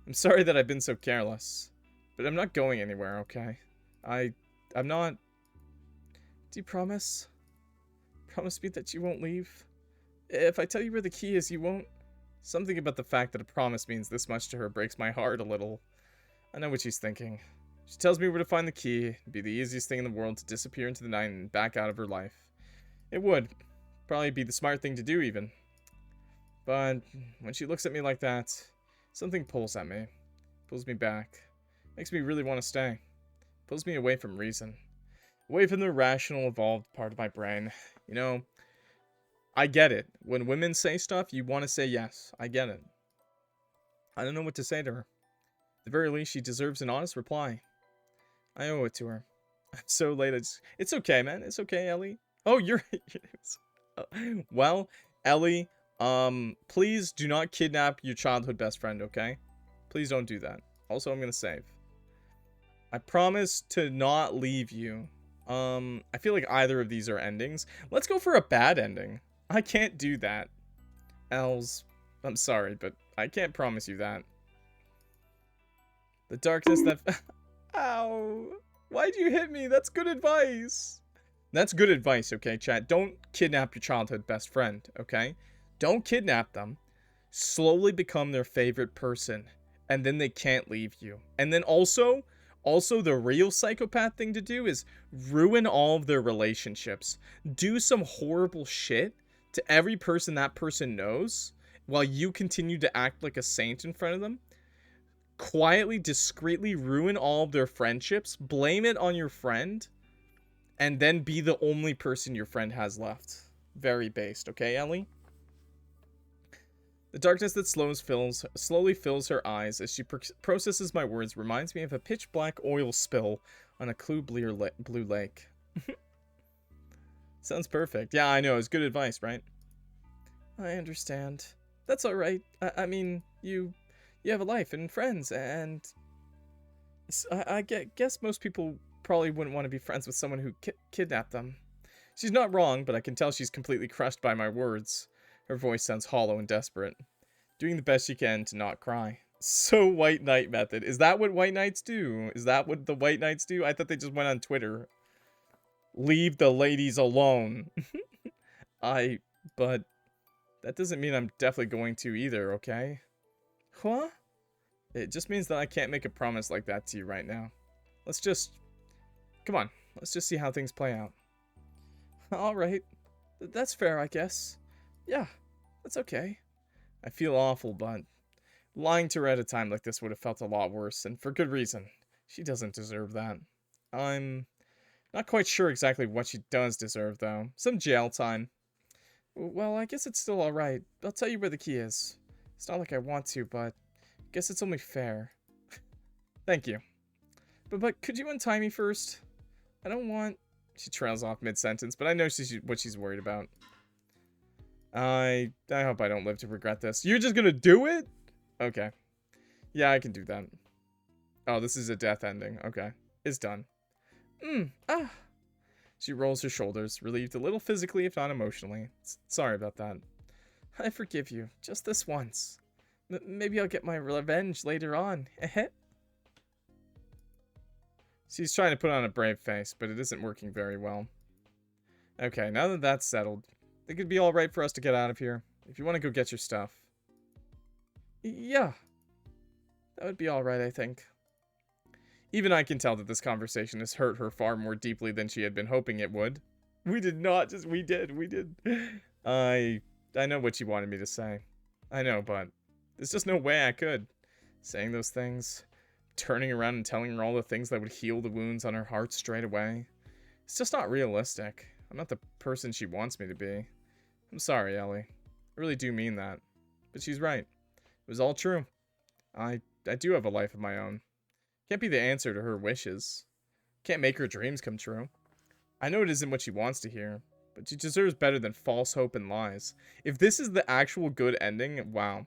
I'm sorry that I've been so careless. But I'm not going anywhere, okay? I'm not... Do you promise? Promise me that you won't leave? If I tell you where the key is, you won't... Something about the fact that a promise means this much to her breaks my heart a little. I know what she's thinking. She tells me where to find the key. It'd be the easiest thing in the world to disappear into the night and back out of her life. It would. Probably be the smart thing to do, even. But when she looks at me like that, something pulls at me. Pulls me back. Makes me really want to stay. Pulls me away from reason. Away from the rational, evolved part of my brain. You know, I get it. When women say stuff, you want to say yes. I get it. I don't know what to say to her. At the very least, she deserves an honest reply. I owe it to her. I'm so late. It's okay, man. It's okay, Ellie. Oh, you're... Well, Ellie, please do not kidnap your childhood best friend, okay? Please don't do that. Also, I'm gonna save. I promise to not leave you. I feel like either of these are endings. Let's go for a bad ending. I can't do that. Els, I'm sorry, but I can't promise you that. The darkness that... Ow. Why'd you hit me? That's good advice. That's good advice, okay, chat? Don't kidnap your childhood best friend, okay? Don't kidnap them. Slowly become their favorite person. And then they can't leave you. And then also the real psychopath thing to do is ruin all of their relationships. Do some horrible shit to every person that person knows while you continue to act like a saint in front of them. Quietly, discreetly ruin all of their friendships. Blame it on your friend. And then be the only person your friend has left. Very based, okay, Ellie? The darkness that slowly fills her eyes as she processes my words reminds me of a pitch-black oil spill on a blue lake. Sounds perfect. Yeah, I know. It's good advice, right? I understand. That's alright. I mean, you have a life and friends, and... I guess most people probably wouldn't want to be friends with someone who kidnapped them. She's not wrong, but I can tell she's completely crushed by my words. Her voice sounds hollow and desperate. Doing the best she can to not cry. So White Knight method. Is that what White Knights do? Is that what the White Knights do? I thought they just went on Twitter. Leave the ladies alone. But that doesn't mean I'm definitely going to either, okay? Huh? It just means that I can't make a promise like that to you right now. Let's just... Come on. Let's just see how things play out. Alright. That's fair, I guess. Yeah, that's okay. I feel awful, but lying to her at a time like this would have felt a lot worse, and for good reason. She doesn't deserve that. I'm not quite sure exactly what she does deserve, though. Some jail time. Well, I guess it's still alright. I'll tell you where the key is. It's not like I want to, but I guess it's only fair. Thank you. But could you untie me first? I don't want... She trails off mid-sentence, but I know what she's worried about. I hope I don't live to regret this. You're just gonna do it? Okay. Yeah, I can do that. Oh, this is a death ending. Okay. It's done. She rolls her shoulders, relieved a little physically, if not emotionally. Sorry about that. I forgive you. Just this once. Maybe I'll get my revenge later on. She's trying to put on a brave face, but it isn't working very well. Okay, now that that's settled, I think it'd be alright for us to get out of here. If you want to go get your stuff. Yeah. That would be alright, I think. Even I can tell that this conversation has hurt her far more deeply than she had been hoping it would. We did not just, we did. I know what she wanted me to say. I know, but there's just no way I could. Saying those things, turning around and telling her all the things that would heal the wounds on her heart straight away. It's just not realistic. I'm not the person she wants me to be. I'm sorry, Ellie. I really do mean that. But she's right. It was all true. I do have a life of my own. Can't be the answer to her wishes. Can't make her dreams come true. I know it isn't what she wants to hear, but she deserves better than false hope and lies. If this is the actual good ending, wow.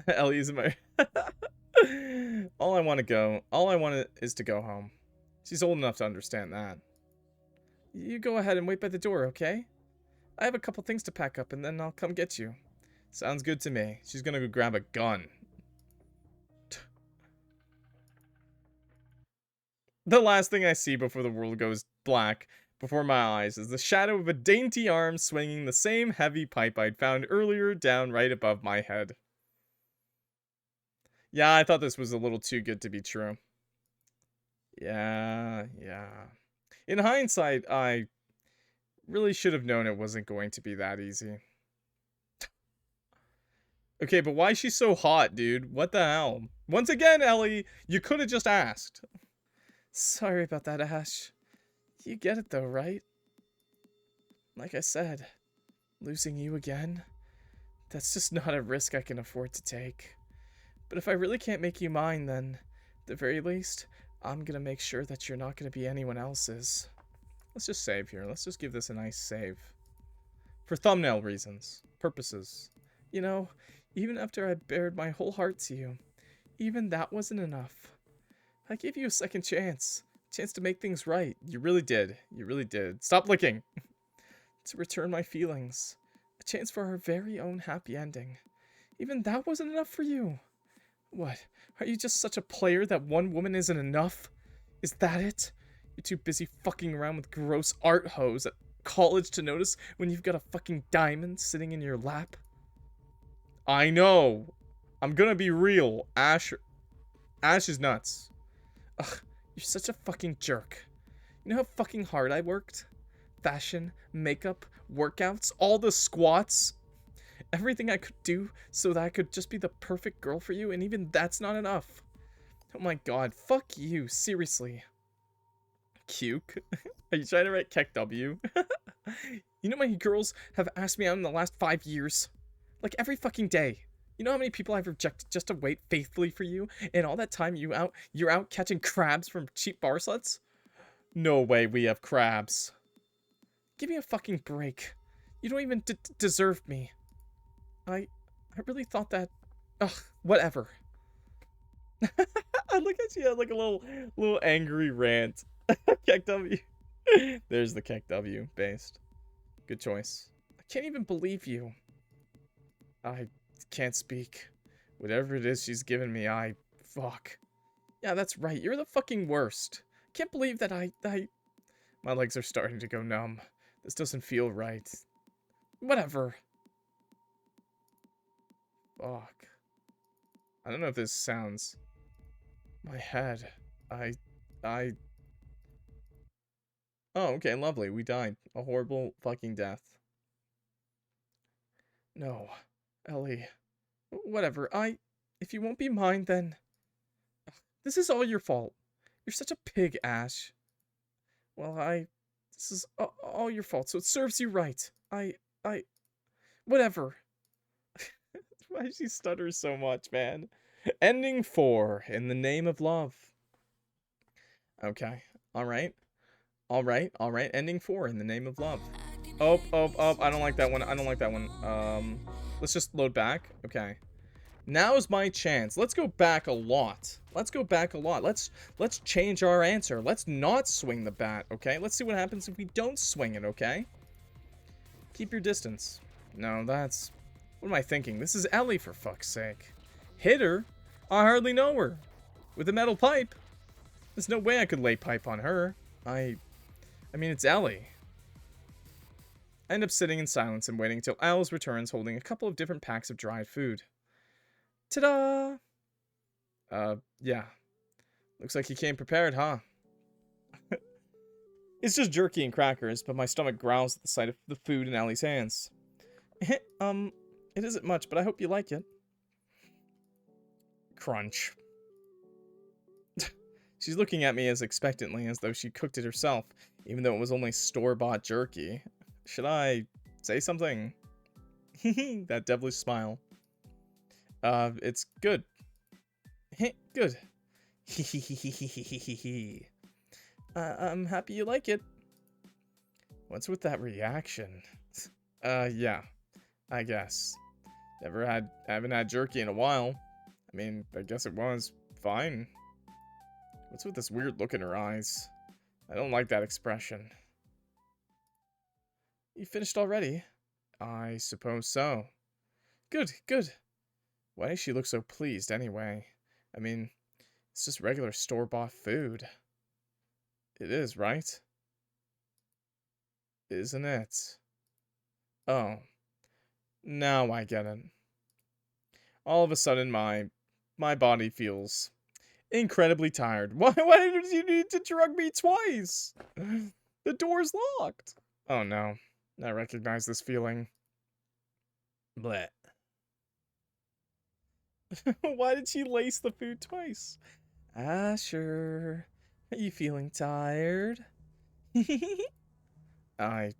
Ellie is in my... all I want is to go home. She's old enough to understand that. You go ahead and wait by the door, okay? I have a couple things to pack up and then I'll come get you. Sounds good to me. She's gonna go grab a gun. The last thing I see before the world goes black before my eyes is the shadow of a dainty arm swinging the same heavy pipe I'd found earlier down right above my head. Yeah, I thought this was a little too good to be true. Yeah. In hindsight, I really should have known it wasn't going to be that easy. Okay, but why is she so hot, dude? What the hell? Once again, Ellie, you could have just asked. Sorry about that, Ash. You get it though, right? Like I said, losing you again, that's just not a risk I can afford to take. But if I really can't make you mine, then, at the very least, I'm gonna make sure that you're not gonna be anyone else's. Let's just save here. Let's just give this a nice save. For thumbnail reasons. Purposes. You know, even after I bared my whole heart to you, even that wasn't enough. I gave you a second chance. A chance to make things right. You really did. You really did. Stop licking. To return my feelings. A chance for our very own happy ending. Even that wasn't enough for you. What? Are you just such a player that one woman isn't enough? Is that it? You're too busy fucking around with gross art hoes at college to notice when you've got a fucking diamond sitting in your lap? I know. I'm gonna be real. Ash is nuts. Ugh, you're such a fucking jerk. You know how fucking hard I worked? Fashion, makeup, workouts, all the squats. Everything I could do so that I could just be the perfect girl for you, and even that's not enough. Oh my god, fuck you, seriously. Cuke? Are you trying to write KEKW? You know how many girls have asked me out in the last 5 years? Like every fucking day. You know how many people I've rejected just to wait faithfully for you? And all that time you're out catching crabs from cheap bar sluts? No way we have crabs. Give me a fucking break. You don't even deserve me. I really thought that... Ugh, whatever. I look at you like a little angry rant. KEKW. There's the KEKW based. Good choice. I can't even believe you. I can't speak. Whatever it is she's given me, fuck. Yeah, that's right. You're the fucking worst. Can't believe that My legs are starting to go numb. This doesn't feel right. Whatever. Fuck. I don't know if this sounds... My head. Oh, okay, lovely. We died. A horrible fucking death. No. Ellie. Whatever. If you won't be mine, then... This is all your fault. You're such a pig, Ash. Well, This is all your fault, so it serves you right. Whatever. Why does she stutter so much, man? Ending 4, In the Name of Love. Okay. Alright. Ending 4, In the Name of Love. Oh. I don't like that one. Let's just load back. Okay. Now's my chance. Let's go back a lot. Let's change our answer. Let's not swing the bat, okay? Let's see what happens if we don't swing it, okay? Keep your distance. No, that's... What am I thinking? This is Ellie, for fuck's sake. Hit her? I hardly know her. With a metal pipe? There's no way I could lay pipe on her. I mean, it's Ellie. I end up sitting in silence and waiting until Owls returns holding a couple of different packs of dried food. Ta-da! Yeah. Looks like you came prepared, huh? It's just jerky and crackers, but my stomach growls at the sight of the food in Ellie's hands. It isn't much, but I hope you like it. Crunch. She's looking at me as expectantly as though she cooked it herself, even though it was only store-bought jerky. Should I say something? That devilish smile. It's good. Good. I'm happy you like it. What's with that reaction? Yeah, I guess. Haven't had jerky in a while. I mean, I guess it was fine. What's with this weird look in her eyes? I don't like that expression. You finished already? I suppose so. Good, good. Why does she look so pleased anyway? I mean, it's just regular store-bought food. It is, right? Isn't it? Oh. Now I get it. All of a sudden, my body feels incredibly tired. Why did you need to drug me twice? The door's locked. Oh no. I recognize this feeling. Bleh. Why did she lace the food twice? Sure. Are you feeling tired? I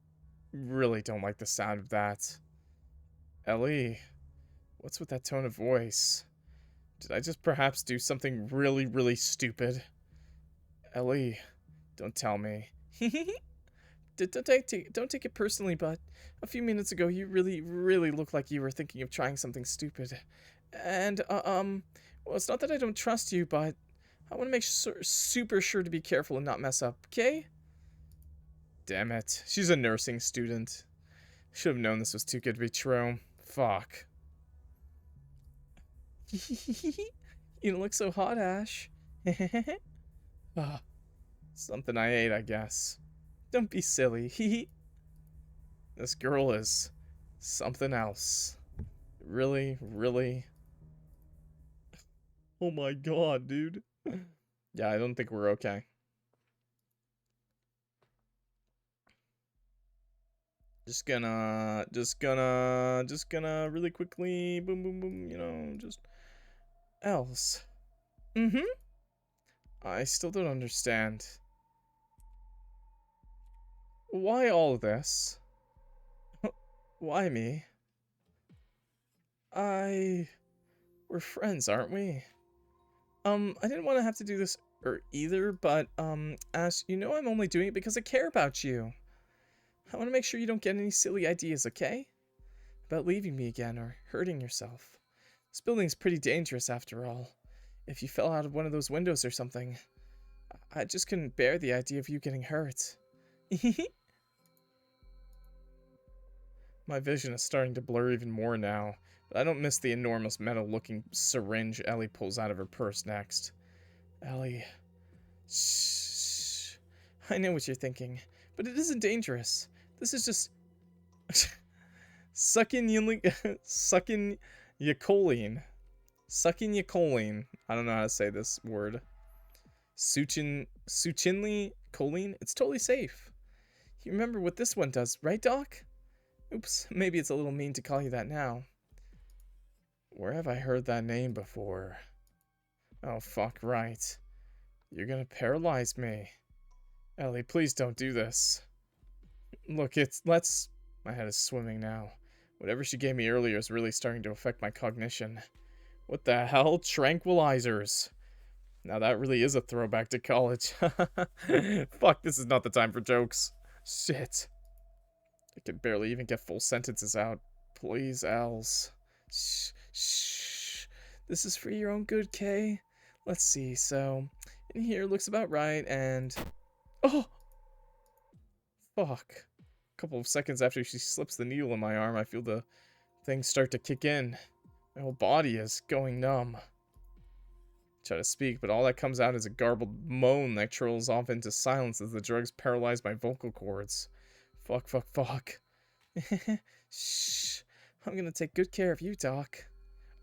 really don't like the sound of that. Ellie, what's with that tone of voice? Did I just perhaps do something really, really stupid? Ellie, don't tell me. Don't take it personally, but a few minutes ago you really, really looked like you were thinking of trying something stupid. And, well, it's not that I don't trust you, but I want to make super sure to be careful and not mess up, okay? Damn it. She's a nursing student. Should have known this was too good to be true. Fuck. You don't look so hot, Ash. Something I ate, I guess. Don't be silly. This girl is something else. Really, really. Oh my god, dude. Yeah, I don't think we're okay. Just gonna really quickly, boom, boom, boom, you know, just else. I still don't understand. Why all this? Why me? We're friends, aren't we? I didn't want to have to do this either, but, Ash, you know I'm only doing it because I care about you. I want to make sure you don't get any silly ideas, okay? About leaving me again or hurting yourself. This building's pretty dangerous after all. If you fell out of one of those windows or something, I just couldn't bear the idea of you getting hurt. My vision is starting to blur even more now, but I don't miss the enormous metal-looking syringe Ellie pulls out of her purse next. Ellie. Shh. I know what you're thinking, but it isn't dangerous. This is just... sucking yacholine. Sucking yacholine. I don't know how to say this word. Succinly choline? It's totally safe. You remember what this one does, right, Doc? Oops, maybe it's a little mean to call you that now. Where have I heard that name before? Oh, fuck, right. You're gonna paralyze me. Ellie, please don't do this. Look, my head is swimming now. Whatever she gave me earlier is really starting to affect my cognition. What the hell? Tranquilizers. Now that really is a throwback to college. Fuck, this is not the time for jokes. Shit. I can barely even get full sentences out. Please, Els. Shh, shh. This is for your own good, Kay. Let's see, so... in here looks about right, and... oh! Fuck. A couple of seconds after she slips the needle in my arm, I feel the things start to kick in. My whole body is going numb. Try to speak, but all that comes out is a garbled moan that trolls off into silence as the drugs paralyze my vocal cords. Fuck, fuck, fuck. Shh. I'm gonna take good care of you, Doc.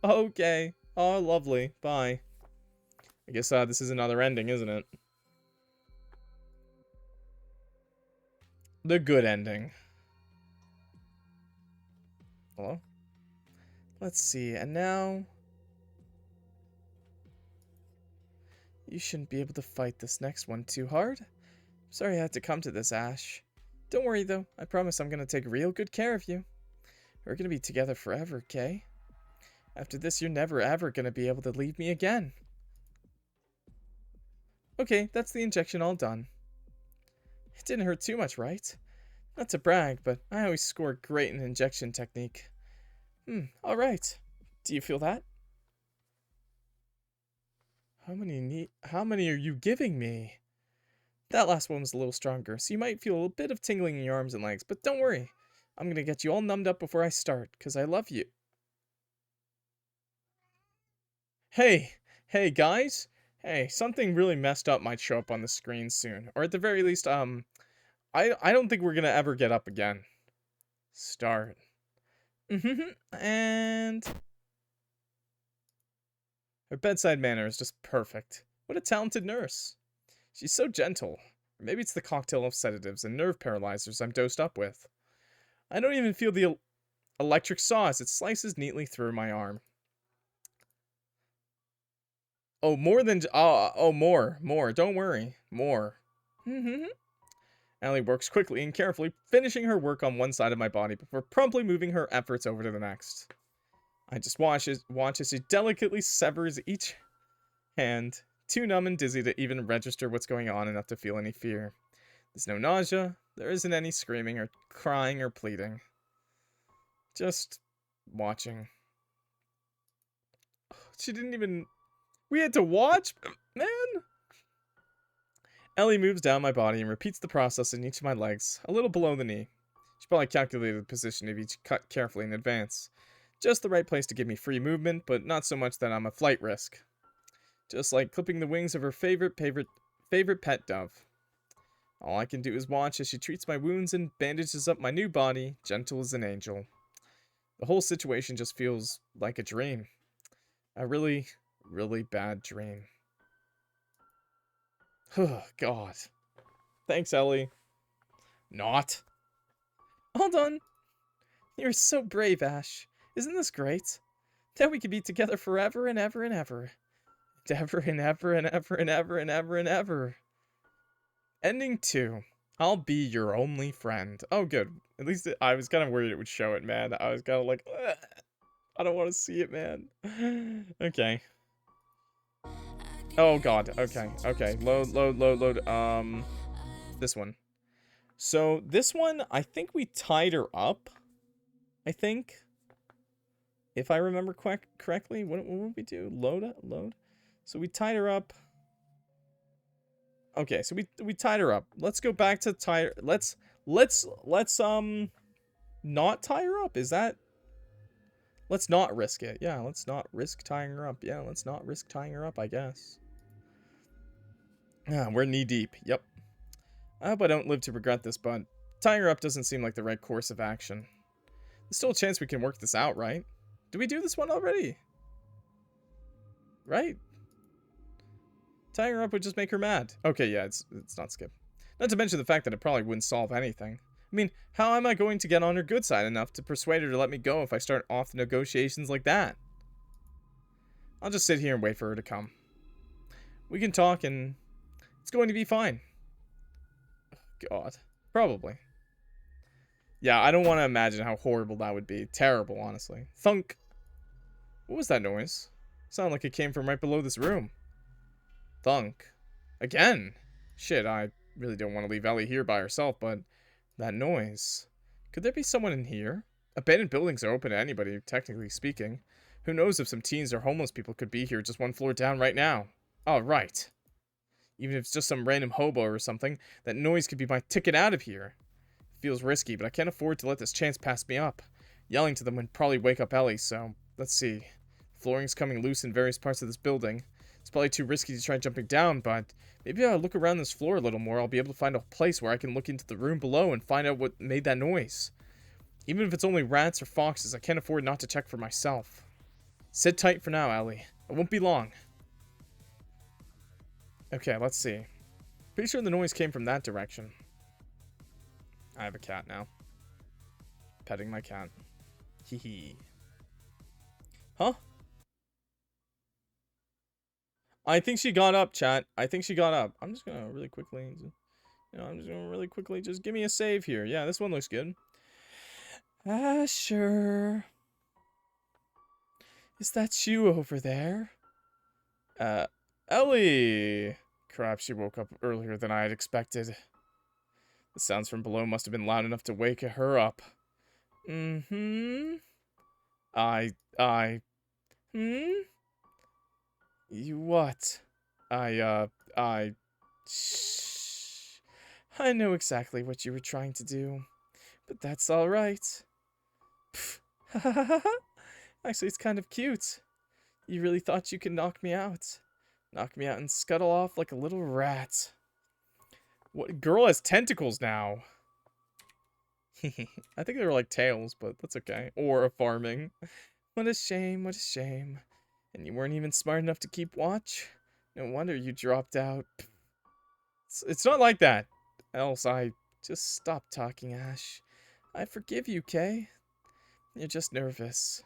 Okay. Oh, lovely. Bye. I guess this is another ending, isn't it? The good ending. Hello? Let's see, and now... You shouldn't be able to fight this next one too hard. Sorry I had to come to this, Ash. Don't worry, though. I promise I'm gonna take real good care of you. We're gonna be together forever, okay? After this, you're never ever gonna be able to leave me again. Okay, that's the injection all done. It didn't hurt too much, right? Not to brag, but I always score great in injection technique. Alright. Do you feel that? How many are you giving me? That last one was a little stronger, so you might feel a bit of tingling in your arms and legs, but don't worry. I'm gonna get you all numbed up before I start, because I love you. Hey, guys. Hey, something really messed up might show up on the screen soon. Or at the very least, I don't think we're gonna ever get up again. Start. And... Her bedside manner is just perfect. What a talented nurse. She's so gentle. Or maybe it's the cocktail of sedatives and nerve paralyzers I'm dosed up with. I don't even feel the electric saw as it slices neatly through my arm. Oh, more. Don't worry. More. Ellie works quickly and carefully, finishing her work on one side of my body before promptly moving her efforts over to the next. I just watch as she delicately severs each hand, too numb and dizzy to even register what's going on enough to feel any fear. There's no nausea, there isn't any screaming or crying or pleading. Just watching. She didn't even... We had to watch? Man! Ellie moves down my body and repeats the process in each of my legs, a little below the knee. She probably calculated the position of each cut carefully in advance. Just the right place to give me free movement, but not so much that I'm a flight risk. Just like clipping the wings of her favorite pet dove. All I can do is watch as she treats my wounds and bandages up my new body, gentle as an angel. The whole situation just feels like a dream. A really, really bad dream. Oh, God. Thanks, Ellie. Not. All done. You're so brave, Ash. Isn't this great? That we could be together forever and ever and ever. And ever and ever and ever and ever and ever and ever. Ending 2. I'll be your only friend. Oh, good. At least I was kind of worried it would show it, man. I was kind of like, ugh, I don't want to see it, man. Okay. Oh, God. Okay. Okay. Load. This one. So, this one, I think we tied her up. I think. If I remember correctly. What would we do? Load. So, we tied her up. Okay, so we tied her up. Let's go back to tie her. Let's not tie her up. Is that... Let's not risk it. Yeah, let's not risk tying her up. Yeah, let's not risk tying her up, I guess. Yeah, we're knee deep. Yep. I hope I don't live to regret this, but tying her up doesn't seem like the right course of action. There's still a chance we can work this out, right? Did we do this one already? Right? Tying her up would just make her mad. Okay, yeah, it's not skip. Not to mention the fact that it probably wouldn't solve anything. I mean, how am I going to get on her good side enough to persuade her to let me go if I start off the negotiations like that? I'll just sit here and wait for her to come. We can talk and it's going to be fine. God. Probably. Yeah, I don't want to imagine how horrible that would be. Terrible, honestly. Thunk. What was that noise? Sounded like it came from right below this room. Thunk. Again. Shit, I really don't want to leave Ellie here by herself, but that noise. Could there be someone in here? Abandoned buildings are open to anybody, technically speaking. Who knows if some teens or homeless people could be here just one floor down right now. Oh, right. Even if it's just some random hobo or something, that noise could be my ticket out of here. Feels risky, but I can't afford to let this chance pass me up. Yelling to them would probably wake up Ellie, so let's see. Flooring's coming loose in various parts of this building. It's probably too risky to try jumping down, but maybe if I look around this floor a little more, I'll be able to find a place where I can look into the room below and find out what made that noise. Even if it's only rats or foxes, I can't afford not to check for myself. Sit tight for now, Ellie. It won't be long. Okay, let's see. Pretty sure the noise came from that direction. I have a cat now. Petting my cat. Hee hee. Huh? I think she got up, chat. I think she got up. I'm just gonna really quickly... I'm just gonna really quickly just give me a save here. Yeah, this one looks good. Sure. Is that you over there? Ellie! Crap, she woke up earlier than I had expected. The sounds from below must have been loud enough to wake her up. Mm-hmm. Hmm? You what? Shh. I know exactly what you were trying to do, but that's alright. Actually, it's kind of cute. You really thought you could knock me out. Knock me out and scuttle off like a little rat. What girl has tentacles now? I think they were like tails, but that's okay. Or a farming. What a shame, what a shame. And you weren't even smart enough to keep watch? No wonder you dropped out. It's not like that. Else I... Just stop talking, Ash. I forgive you, Kay. You're just nervous.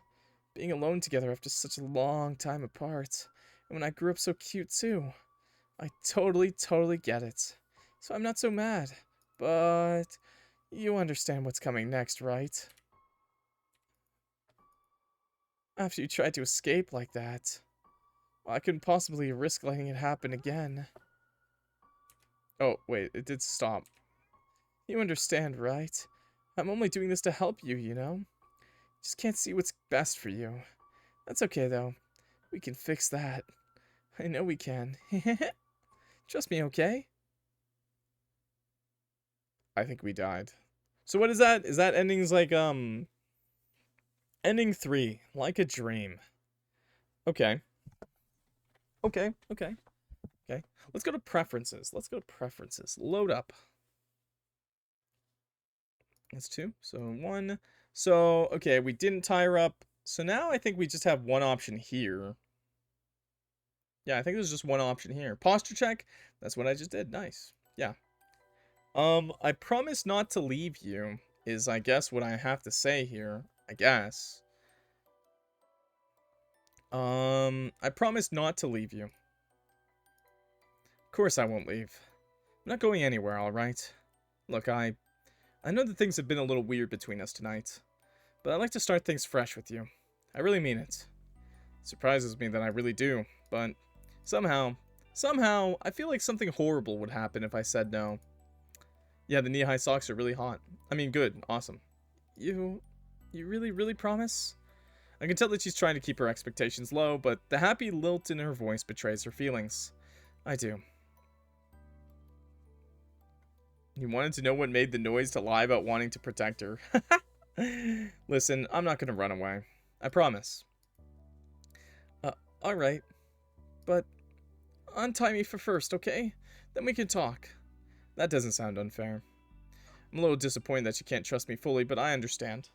Being alone together after such a long time apart. And when I grew up so cute, too. I totally get it. So I'm not so mad. But... You understand what's coming next, right? After you tried to escape like that. Well, I couldn't possibly risk letting it happen again. Oh, wait, it did stop. You understand, right? I'm only doing this to help you, you know? Just can't see what's best for you. That's okay, though. We can fix that. I know we can. Trust me, okay? I think we died. So what is that? Is that endings like, Ending 3. Like a dream. Okay. Okay. Let's go to preferences. Load up. That's 2. So 1. So, okay, we didn't tie her up. So now I think we just have one option here. Yeah, I think there's just one option here. Posture check. That's what I just did. Nice. Yeah. I promise not to leave you is, I guess, what I have to say here. I guess. I promise not to leave you. Of course I won't leave. I'm not going anywhere, alright? Look, I know that things have been a little weird between us tonight, but I'd like to start things fresh with you. I really mean it. It surprises me that I really do, but somehow, I feel like something horrible would happen if I said no. Yeah, the knee-high socks are really hot. I mean, good, awesome. You really promise? I can tell that she's trying to keep her expectations low, but the happy lilt in her voice betrays her feelings. I do. You wanted to know what made the noise to lie about wanting to protect her. Listen, I'm not gonna run away. I promise. Alright. But untie me for first, okay? Then we can talk. That doesn't sound unfair. I'm a little disappointed that you can't trust me fully, but I understand.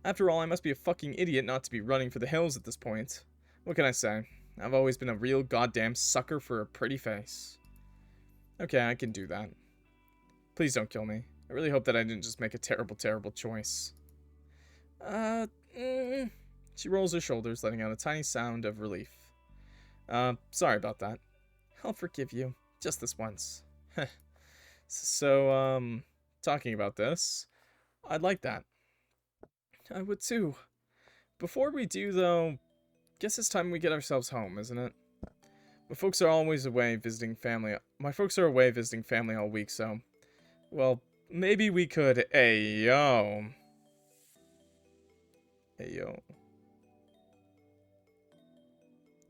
After all, I must be a fucking idiot not to be running for the hills at this point. What can I say? I've always been a real goddamn sucker for a pretty face. Okay, I can do that. Please don't kill me. I really hope that I didn't just make a terrible choice. She rolls her shoulders, letting out a tiny sound of relief. Sorry about that. I'll forgive you. Just this once. So, talking about this, I'd like that. I would too. Before we do, though, guess it's time we get ourselves home, isn't it? My folks are always away visiting family. My folks are away visiting family all week, so... Well, maybe we could... Ayo.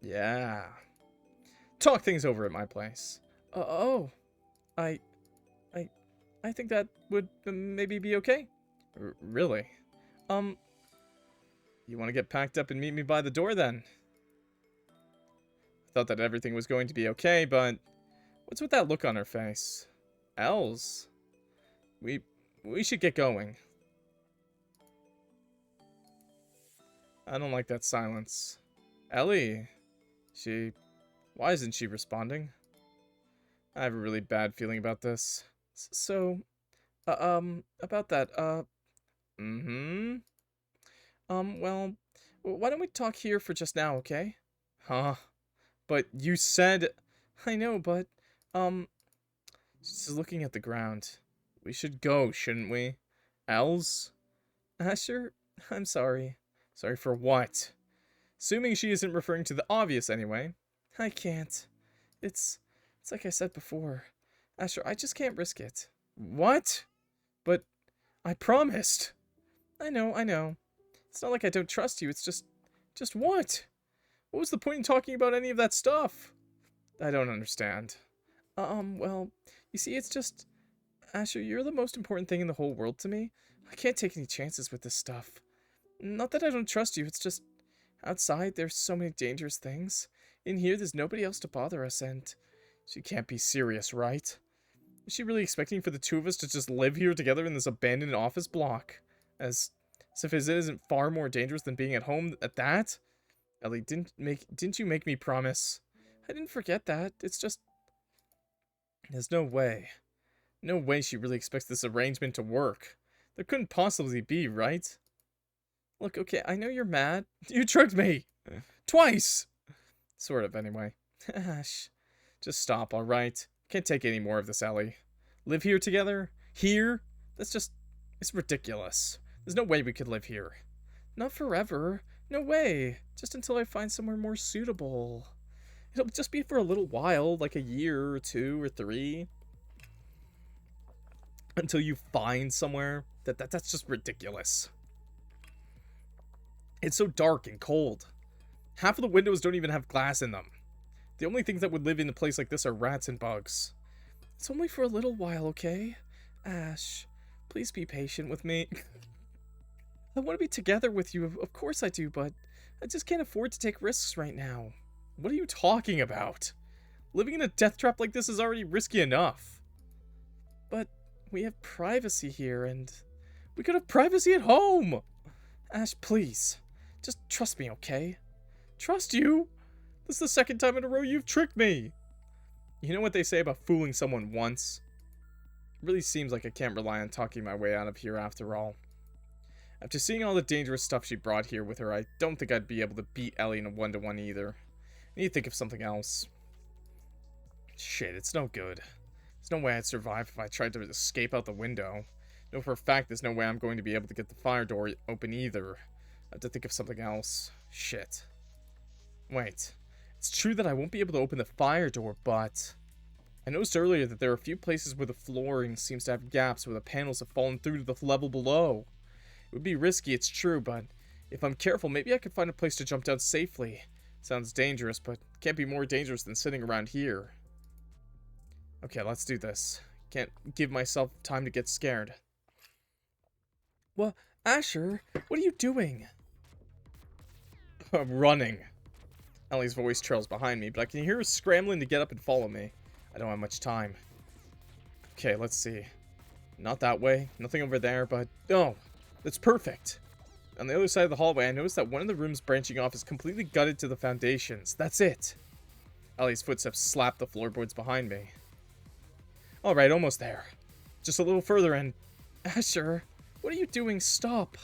Yeah. Talk things over at my place. I think that would maybe be okay. Really? You want to get packed up and meet me by the door then? I thought that everything was going to be okay, but what's with that look on her face? Els? We should get going. I don't like that silence. Ellie? Why isn't she responding? I have a really bad feeling about this. So, about that, mm-hmm. Well, why don't we talk here for just now, okay? Huh? But you said... I know, but, she's looking at the ground. We should go, shouldn't we? Els? Asher? I'm sorry. Sorry for what? Assuming she isn't referring to the obvious anyway. I can't. It's like I said before. Asher, I just can't risk it. What? But I promised. I know. It's not like I don't trust you, it's just what? What was the point in talking about any of that stuff? I don't understand. Well, you see, it's just... Asher, you're the most important thing in the whole world to me. I can't take any chances with this stuff. Not that I don't trust you, it's just... Outside, there's so many dangerous things. In here, there's nobody else to bother us, and... She can't be serious, right? Is she really expecting for the two of us to just live here together in this abandoned office block? As if it isn't far more dangerous than being at home at that? Ellie, didn't you make me promise? I didn't forget that. It's just... There's no way. No way she really expects this arrangement to work. There couldn't possibly be, right? Look, okay, I know you're mad. You tricked me! Twice! Sort of, anyway. Ash. Just stop, alright? Can't take any more of this, Ellie. Live here together? Here? That's just... It's ridiculous. There's no way we could live here. Not forever. No way. Just until I find somewhere more suitable. It'll just be for a little while, like a year or 2 or 3. Until you find somewhere. That's just ridiculous. It's so dark and cold. Half of the windows don't even have glass in them. The only things that would live in a place like this are rats and bugs. It's only for a little while, okay? Ash, please be patient with me. I want to be together with you, of course I do, but I just can't afford to take risks right now. What are you talking about? Living in a death trap like this is already risky enough. But we have privacy here, and we could have privacy at home! Ash, please. Just trust me, okay? Trust you? This is the second time in a row you've tricked me! You know what they say about fooling someone once? It really seems like I can't rely on talking my way out of here after all. After seeing all the dangerous stuff she brought here with her, I don't think I'd be able to beat Ellie in a 1-to-1 either. I need to think of something else. Shit, it's no good. There's no way I'd survive if I tried to escape out the window. No, for a fact, there's no way I'm going to be able to get the fire door open either. I have to think of something else. Shit. Wait. It's true that I won't be able to open the fire door, but... I noticed earlier that there are a few places where the flooring seems to have gaps where the panels have fallen through to the level below. It would be risky, it's true, but if I'm careful, maybe I could find a place to jump down safely. Sounds dangerous, but can't be more dangerous than sitting around here. Okay, let's do this. Can't give myself time to get scared. Well, Asher, what are you doing? I'm running. Ellie's voice trails behind me, but I can hear her scrambling to get up and follow me. I don't have much time. Okay, let's see. Not that way. Nothing over there, but... Oh, that's perfect. On the other side of the hallway, I noticed that one of the rooms branching off is completely gutted to the foundations. That's it. Ellie's footsteps slap the floorboards behind me. Alright, almost there. Just a little further and... Asher, what are you doing? Stop.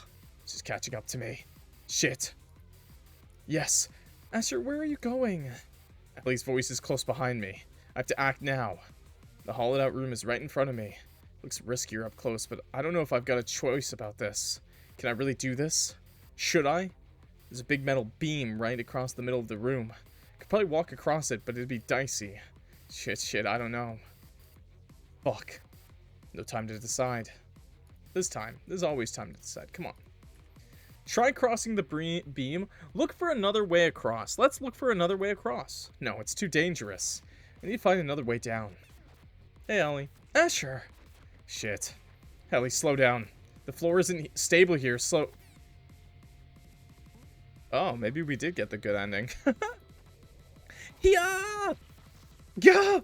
She's catching up to me. Shit. Yes. Asher, where are you going? Ellie's voice is close behind me. I have to act now. The hollowed out room is right in front of me. Looks riskier up close, but I don't know if I've got a choice about this. Can I really do this? Should I? There's a big metal beam right across the middle of the room. I could probably walk across it, but it'd be dicey. Shit, I don't know. Fuck. No time to decide. This time. There's always time to decide. Come on. Try crossing the beam. Look for another way across. Let's look for another way across. No, it's too dangerous. I need to find another way down. Hey, Ellie. Asher. Shit. Ellie, slow down. The floor isn't stable here. Slow. Oh, maybe we did get the good ending. Yeah! Yeah!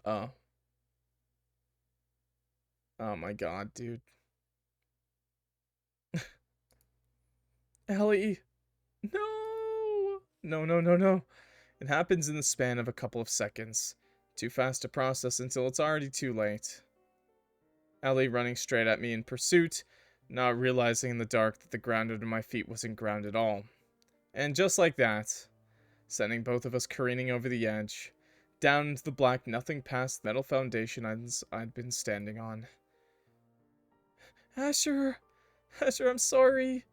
Oh. Oh my god, dude. Ellie. No! No, no, no, no. It happens in the span of a couple of seconds. Too fast to process until it's already too late. Ellie running straight at me in pursuit, not realizing in the dark that the ground under my feet wasn't ground at all. And just like that, sending both of us careening over the edge, down into the black nothing past metal foundation I'd been standing on. Asher! Asher, I'm sorry!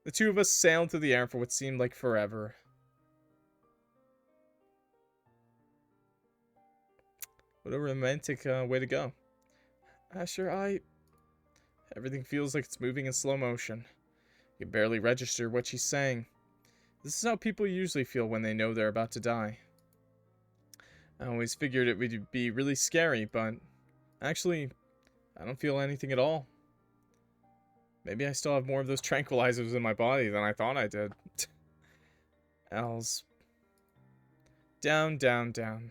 The two of us sailed through the air for what seemed like forever. What a romantic way to go. Asher, Everything feels like it's moving in slow motion. You can barely register what she's saying. This is how people usually feel when they know they're about to die. I always figured it would be really scary, but actually, I don't feel anything at all. Maybe I still have more of those tranquilizers in my body than I thought I did. Els. Down, down, down.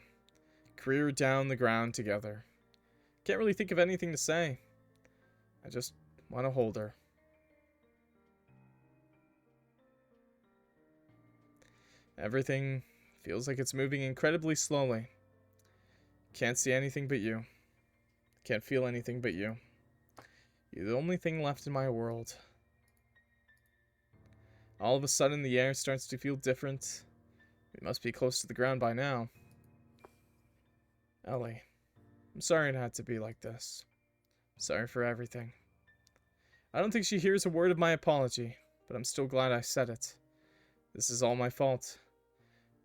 Career down the ground together. Can't really think of anything to say. I just want to hold her. Everything feels like it's moving incredibly slowly. Can't see anything but you. Can't feel anything but you. You're the only thing left in my world. All of a sudden, the air starts to feel different. We must be close to the ground by now. Ellie, I'm sorry it had to be like this. Sorry for everything. I don't think she hears a word of my apology, but I'm still glad I said it. This is all my fault.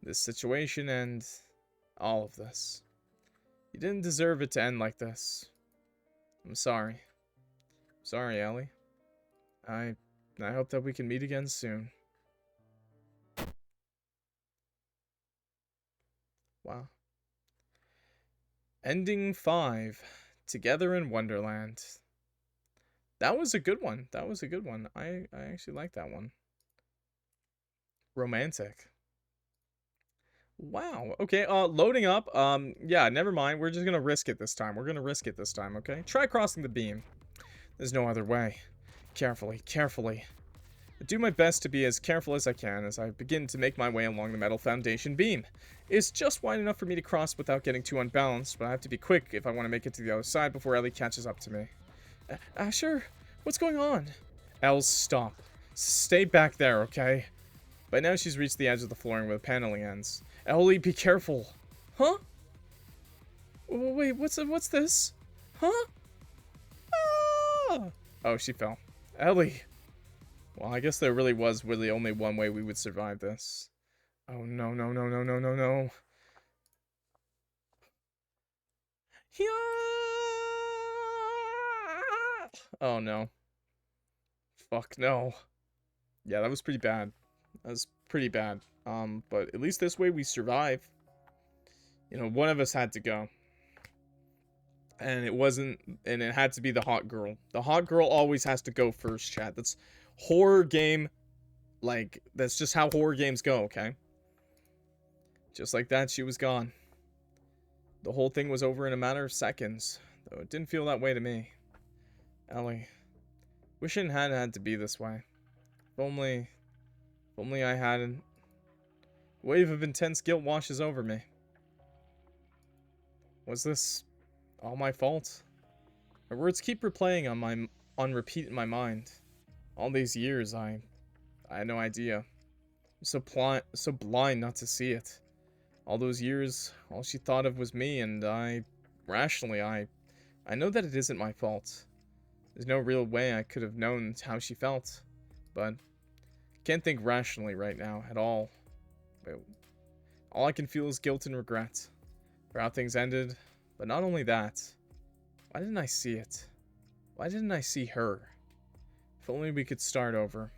This situation and all of this. You didn't deserve it to end like this. I'm sorry. Sorry, Ellie. I hope that we can meet again soon. Wow. Ending 5. Together in Wonderland. That was a good one. That was a good one. I actually like that one. Romantic. Wow. Okay, loading up. Yeah, never mind. We're just gonna risk it this time. We're gonna risk it this time, okay? Try crossing the beam. There's no other way. Carefully, carefully. I do my best to be as careful as I can as I begin to make my way along the metal foundation beam. It's just wide enough for me to cross without getting too unbalanced, but I have to be quick if I want to make it to the other side before Ellie catches up to me. Asher? What's going on? Els, stop. Stay back there, okay? By now she's reached the edge of the flooring where the paneling ends. Ellie, be careful. Huh? Wait, what's this? Huh? Ah! Oh, she fell. Ellie. Well, I guess there really was only one way we would survive this. Oh, no, no, no, no, no, no, no. Oh, no. Fuck, no. Yeah, that was pretty bad. That was pretty bad. But at least this way we survive. You know, one of us had to go. And it had to be the hot girl. The hot girl always has to go first, chat. That's horror game, like, that's just how horror games go, okay? Just like that, she was gone. The whole thing was over in a matter of seconds, though it didn't feel that way to me. Ellie, wish it hadn't had to be this way. If only I hadn't. A wave of intense guilt washes over me. Was this all my fault? Her words keep replaying on repeat in my mind. All these years, I had no idea. So blind not to see it. All those years, all she thought of was me, and rationally, I know that it isn't my fault. There's no real way I could have known how she felt, but can't think rationally right now at all. All I can feel is guilt and regret for how things ended, but not only that. Why didn't I see it? Why didn't I see her? If only we could start over.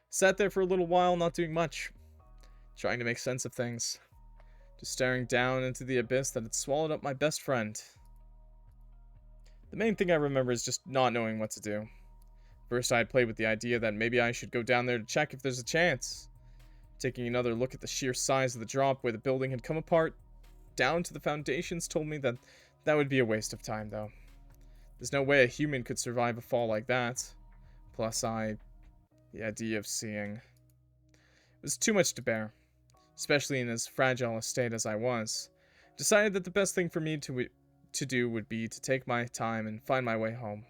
Sat there for a little while, not doing much. Trying to make sense of things. Just staring down into the abyss that had swallowed up my best friend. The main thing I remember is just not knowing what to do. First, I had played with the idea that maybe I should go down there to check if there's a chance. Taking another look at the sheer size of the drop where the building had come apart, down to the foundations, told me that that would be a waste of time, though. There's no way a human could survive a fall like that. Plus, the idea of seeing It was too much to bear, especially in as fragile a state as I was. Decided that the best thing for me to do would be to take my time and find my way home.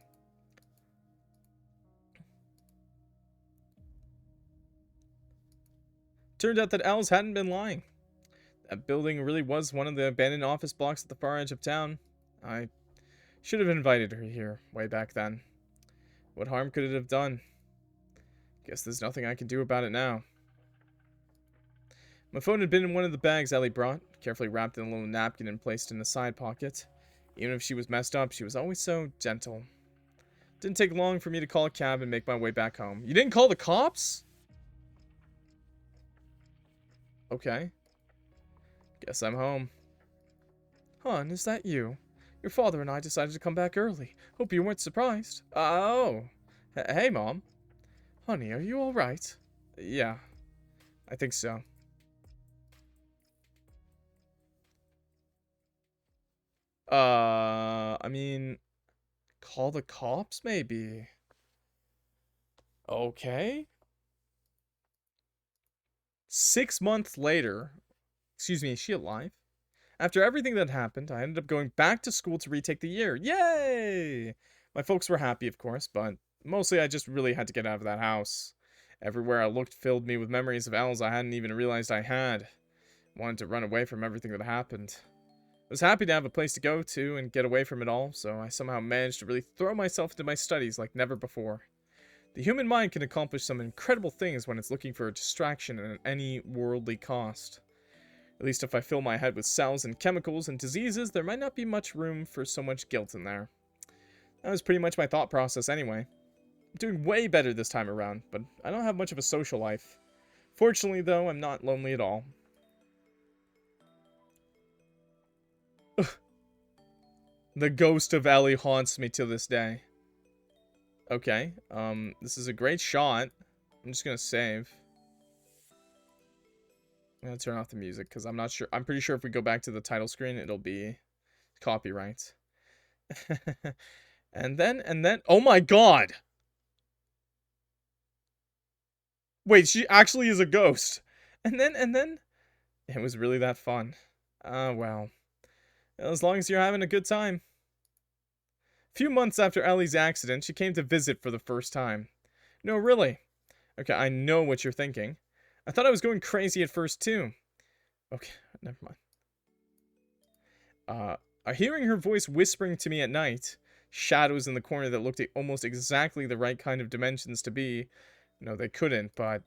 Turned out that Els hadn't been lying. That building really was one of the abandoned office blocks at the far edge of town. I should have invited her here way back then. What harm could it have done? Guess there's nothing I can do about it now. My phone had been in one of the bags Ellie brought, carefully wrapped in a little napkin and placed in a side pocket. Even if she was messed up, she was always so gentle. Didn't take long for me to call a cab and make my way back home. You didn't call the cops? Okay. Guess I'm home. Hon, is that you? Your father and I decided to come back early. Hope you weren't surprised. Oh. Hey, Mom. Honey, are you alright? Yeah. I think so. I mean, call the cops, maybe. Okay. 6 months later, excuse me, is she alive? After everything that happened, I ended up going back to school to retake the year. Yay! My folks were happy, of course, but mostly I just really had to get out of that house. Everywhere I looked filled me with memories of Els I hadn't even realized I had. Wanted to run away from everything that happened. I was happy to have a place to go to and get away from it all, so I somehow managed to really throw myself into my studies like never before. The human mind can accomplish some incredible things when it's looking for a distraction at any worldly cost. At least if I fill my head with cells and chemicals and diseases, there might not be much room for so much guilt in there. That was pretty much my thought process anyway. I'm doing way better this time around, but I don't have much of a social life. Fortunately, though, I'm not lonely at all. The ghost of Ellie haunts me to this day. Okay, this is a great shot. I'm just gonna save. I'm gonna turn off the music because I'm not sure. I'm pretty sure if we go back to the title screen, it'll be copyright. and then, oh my god! Wait, she actually is a ghost. And then, it was really that fun. Well, as long as you're having a good time. A few months after Ellie's accident, she came to visit for the first time. No, really. Okay, I know what you're thinking. I thought I was going crazy at first, too. Okay, never mind. Hearing her voice whispering to me at night, shadows in the corner that looked almost exactly the right kind of dimensions to be. No, they couldn't, but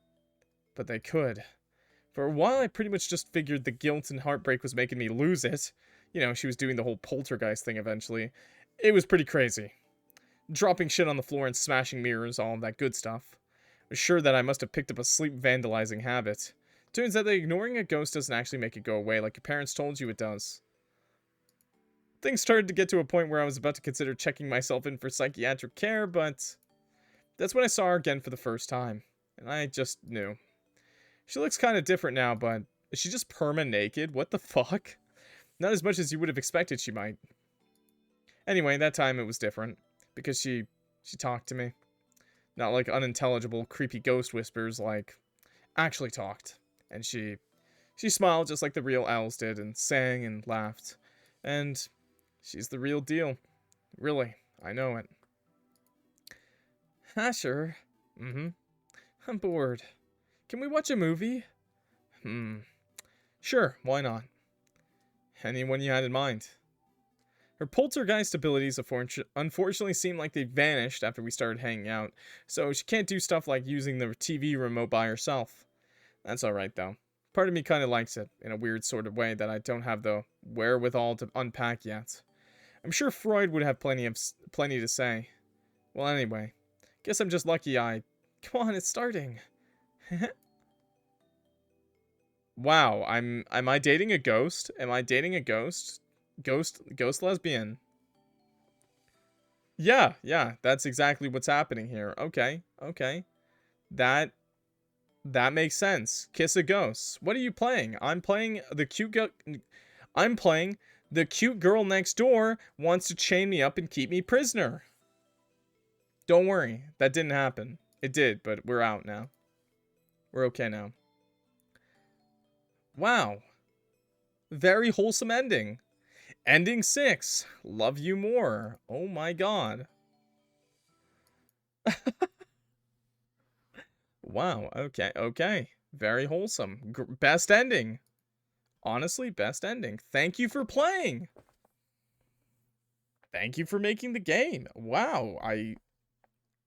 they could. For a while, I pretty much just figured the guilt and heartbreak was making me lose it. You know, she was doing the whole poltergeist thing eventually. It was pretty crazy. Dropping shit on the floor and smashing mirrors, all of that good stuff. I was sure that I must have picked up a sleep vandalizing habit. Turns out that ignoring a ghost doesn't actually make it go away like your parents told you it does. Things started to get to a point where I was about to consider checking myself in for psychiatric care, but that's when I saw her again for the first time. And I just knew. She looks kind of different now, but is she just perma-naked? What the fuck? Not as much as you would have expected she might. Anyway, that time it was different. Because she talked to me. Not like unintelligible, creepy ghost whispers, like, actually talked. And she smiled just like the real owls did, and sang and laughed. And she's the real deal. Really, I know it. Sure. I'm bored. Can we watch a movie? Sure, why not? Anyone you had in mind? Her poltergeist abilities unfortunately seem like they vanished after we started hanging out, so she can't do stuff like using the TV remote by herself. That's alright though. Part of me kind of likes it, in a weird sort of way that I don't have the wherewithal to unpack yet. I'm sure Freud would have plenty to say. Well, anyway, guess I'm just lucky Come on, it's starting. Wow, am I dating a ghost? Am I dating a ghost? Ghost lesbian. Yeah, that's exactly what's happening here. Okay. That makes sense. Kiss a ghost. What are you playing? I'm playing the cute girl next door wants to chain me up and keep me prisoner. Don't worry, that didn't happen. It did, but we're out now. We're okay now. Wow. Very wholesome ending. Ending 6. Love you more. Oh my god. Wow. Okay. Okay. Very wholesome. Best ending. Honestly, best ending. Thank you for playing. Thank you for making the game. Wow.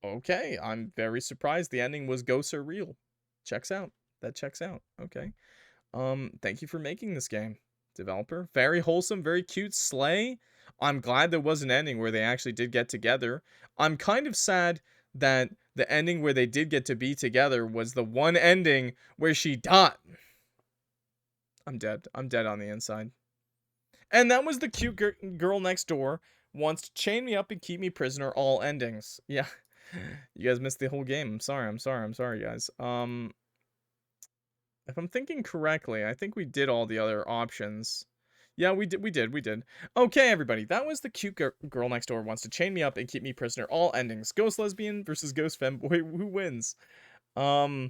Okay. I'm very surprised the ending was go surreal. Checks out. That checks out. Okay. Thank you for making this game, developer. Very wholesome, very cute. Slay. I'm glad there was an ending where they actually did get together. I'm kind of sad that the ending where they did get to be together was the one ending where she died. I'm dead. I'm dead on the inside. And that was the cute girl next door wants to chain me up and keep me prisoner. All endings. Yeah. You guys missed the whole game. I'm sorry. I'm sorry. I'm sorry, guys. If I'm thinking correctly, I think we did all the other options. Yeah, we did. Okay, everybody, that was the cute girl next door wants to chain me up and keep me prisoner. All endings. Ghost lesbian versus ghost femboy. Who wins? You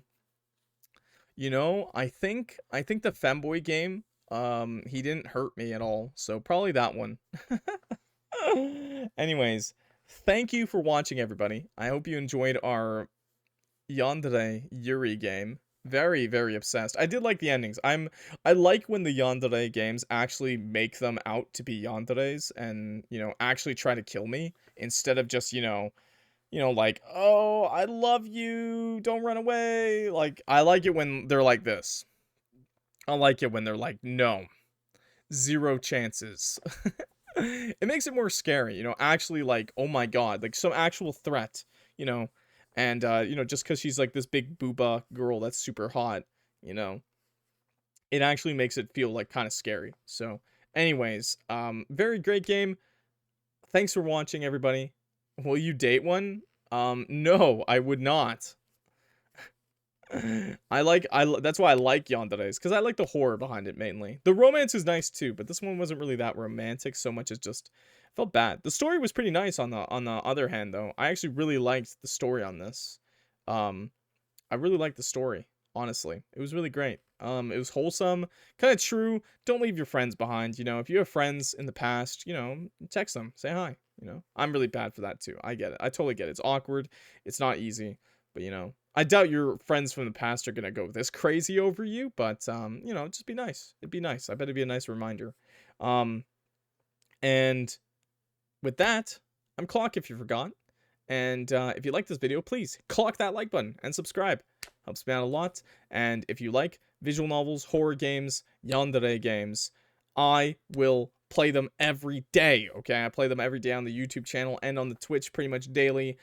know, I think the femboy game, he didn't hurt me at all. So probably that one. Anyways, thank you for watching, everybody. I hope you enjoyed our yandere Yuri game. Very, very obsessed. I did like the endings. I like when the yandere games actually make them out to be yanderes and, you know, actually try to kill me instead of just, like, oh, I love you, don't run away. Like, I like it when they're like this. I like it when they're like, no, 0 chances. It makes it more scary, actually, like, oh my god, like some actual threat, you know. And just because she's like this big booba girl that's super hot, it actually makes it feel like kind of scary. So anyways, very great game. Thanks for watching, everybody. Will you date one? No, I would not. That's why I like yanderes, because I like the horror behind it mainly. The romance is nice too, but this one wasn't really that romantic so much as just felt bad. The story was pretty nice on the other hand though. I actually really liked the story on this. I really liked the story, honestly. It was really great. It was wholesome, kind of true. Don't leave your friends behind, if you have friends in the past, text them, say hi, I'm really bad for that too. I get it. I totally get it. It's awkward. It's not easy, but I doubt your friends from the past are gonna go this crazy over you, but just be nice. It'd be nice. I bet it'd be a nice reminder. And with that, I'm Clock if you forgot. And if you like this video, please clock that like button and subscribe. Helps me out a lot. And if you like visual novels, horror games, yandere games, I will play them every day, okay? I play them every day on the YouTube channel and on the Twitch pretty much daily.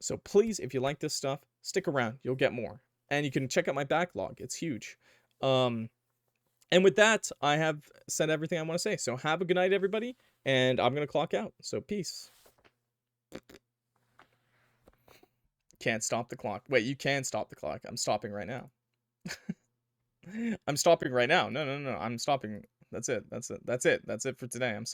So please, if you like this stuff, stick around. You'll get more. And you can check out my backlog. It's huge. And with that, I have said everything I want to say. So have a good night, everybody. And I'm going to clock out. So peace. Can't stop the clock. Wait, you can stop the clock. I'm stopping right now. I'm stopping right now. No. I'm stopping. That's it. That's it for today. I'm sorry.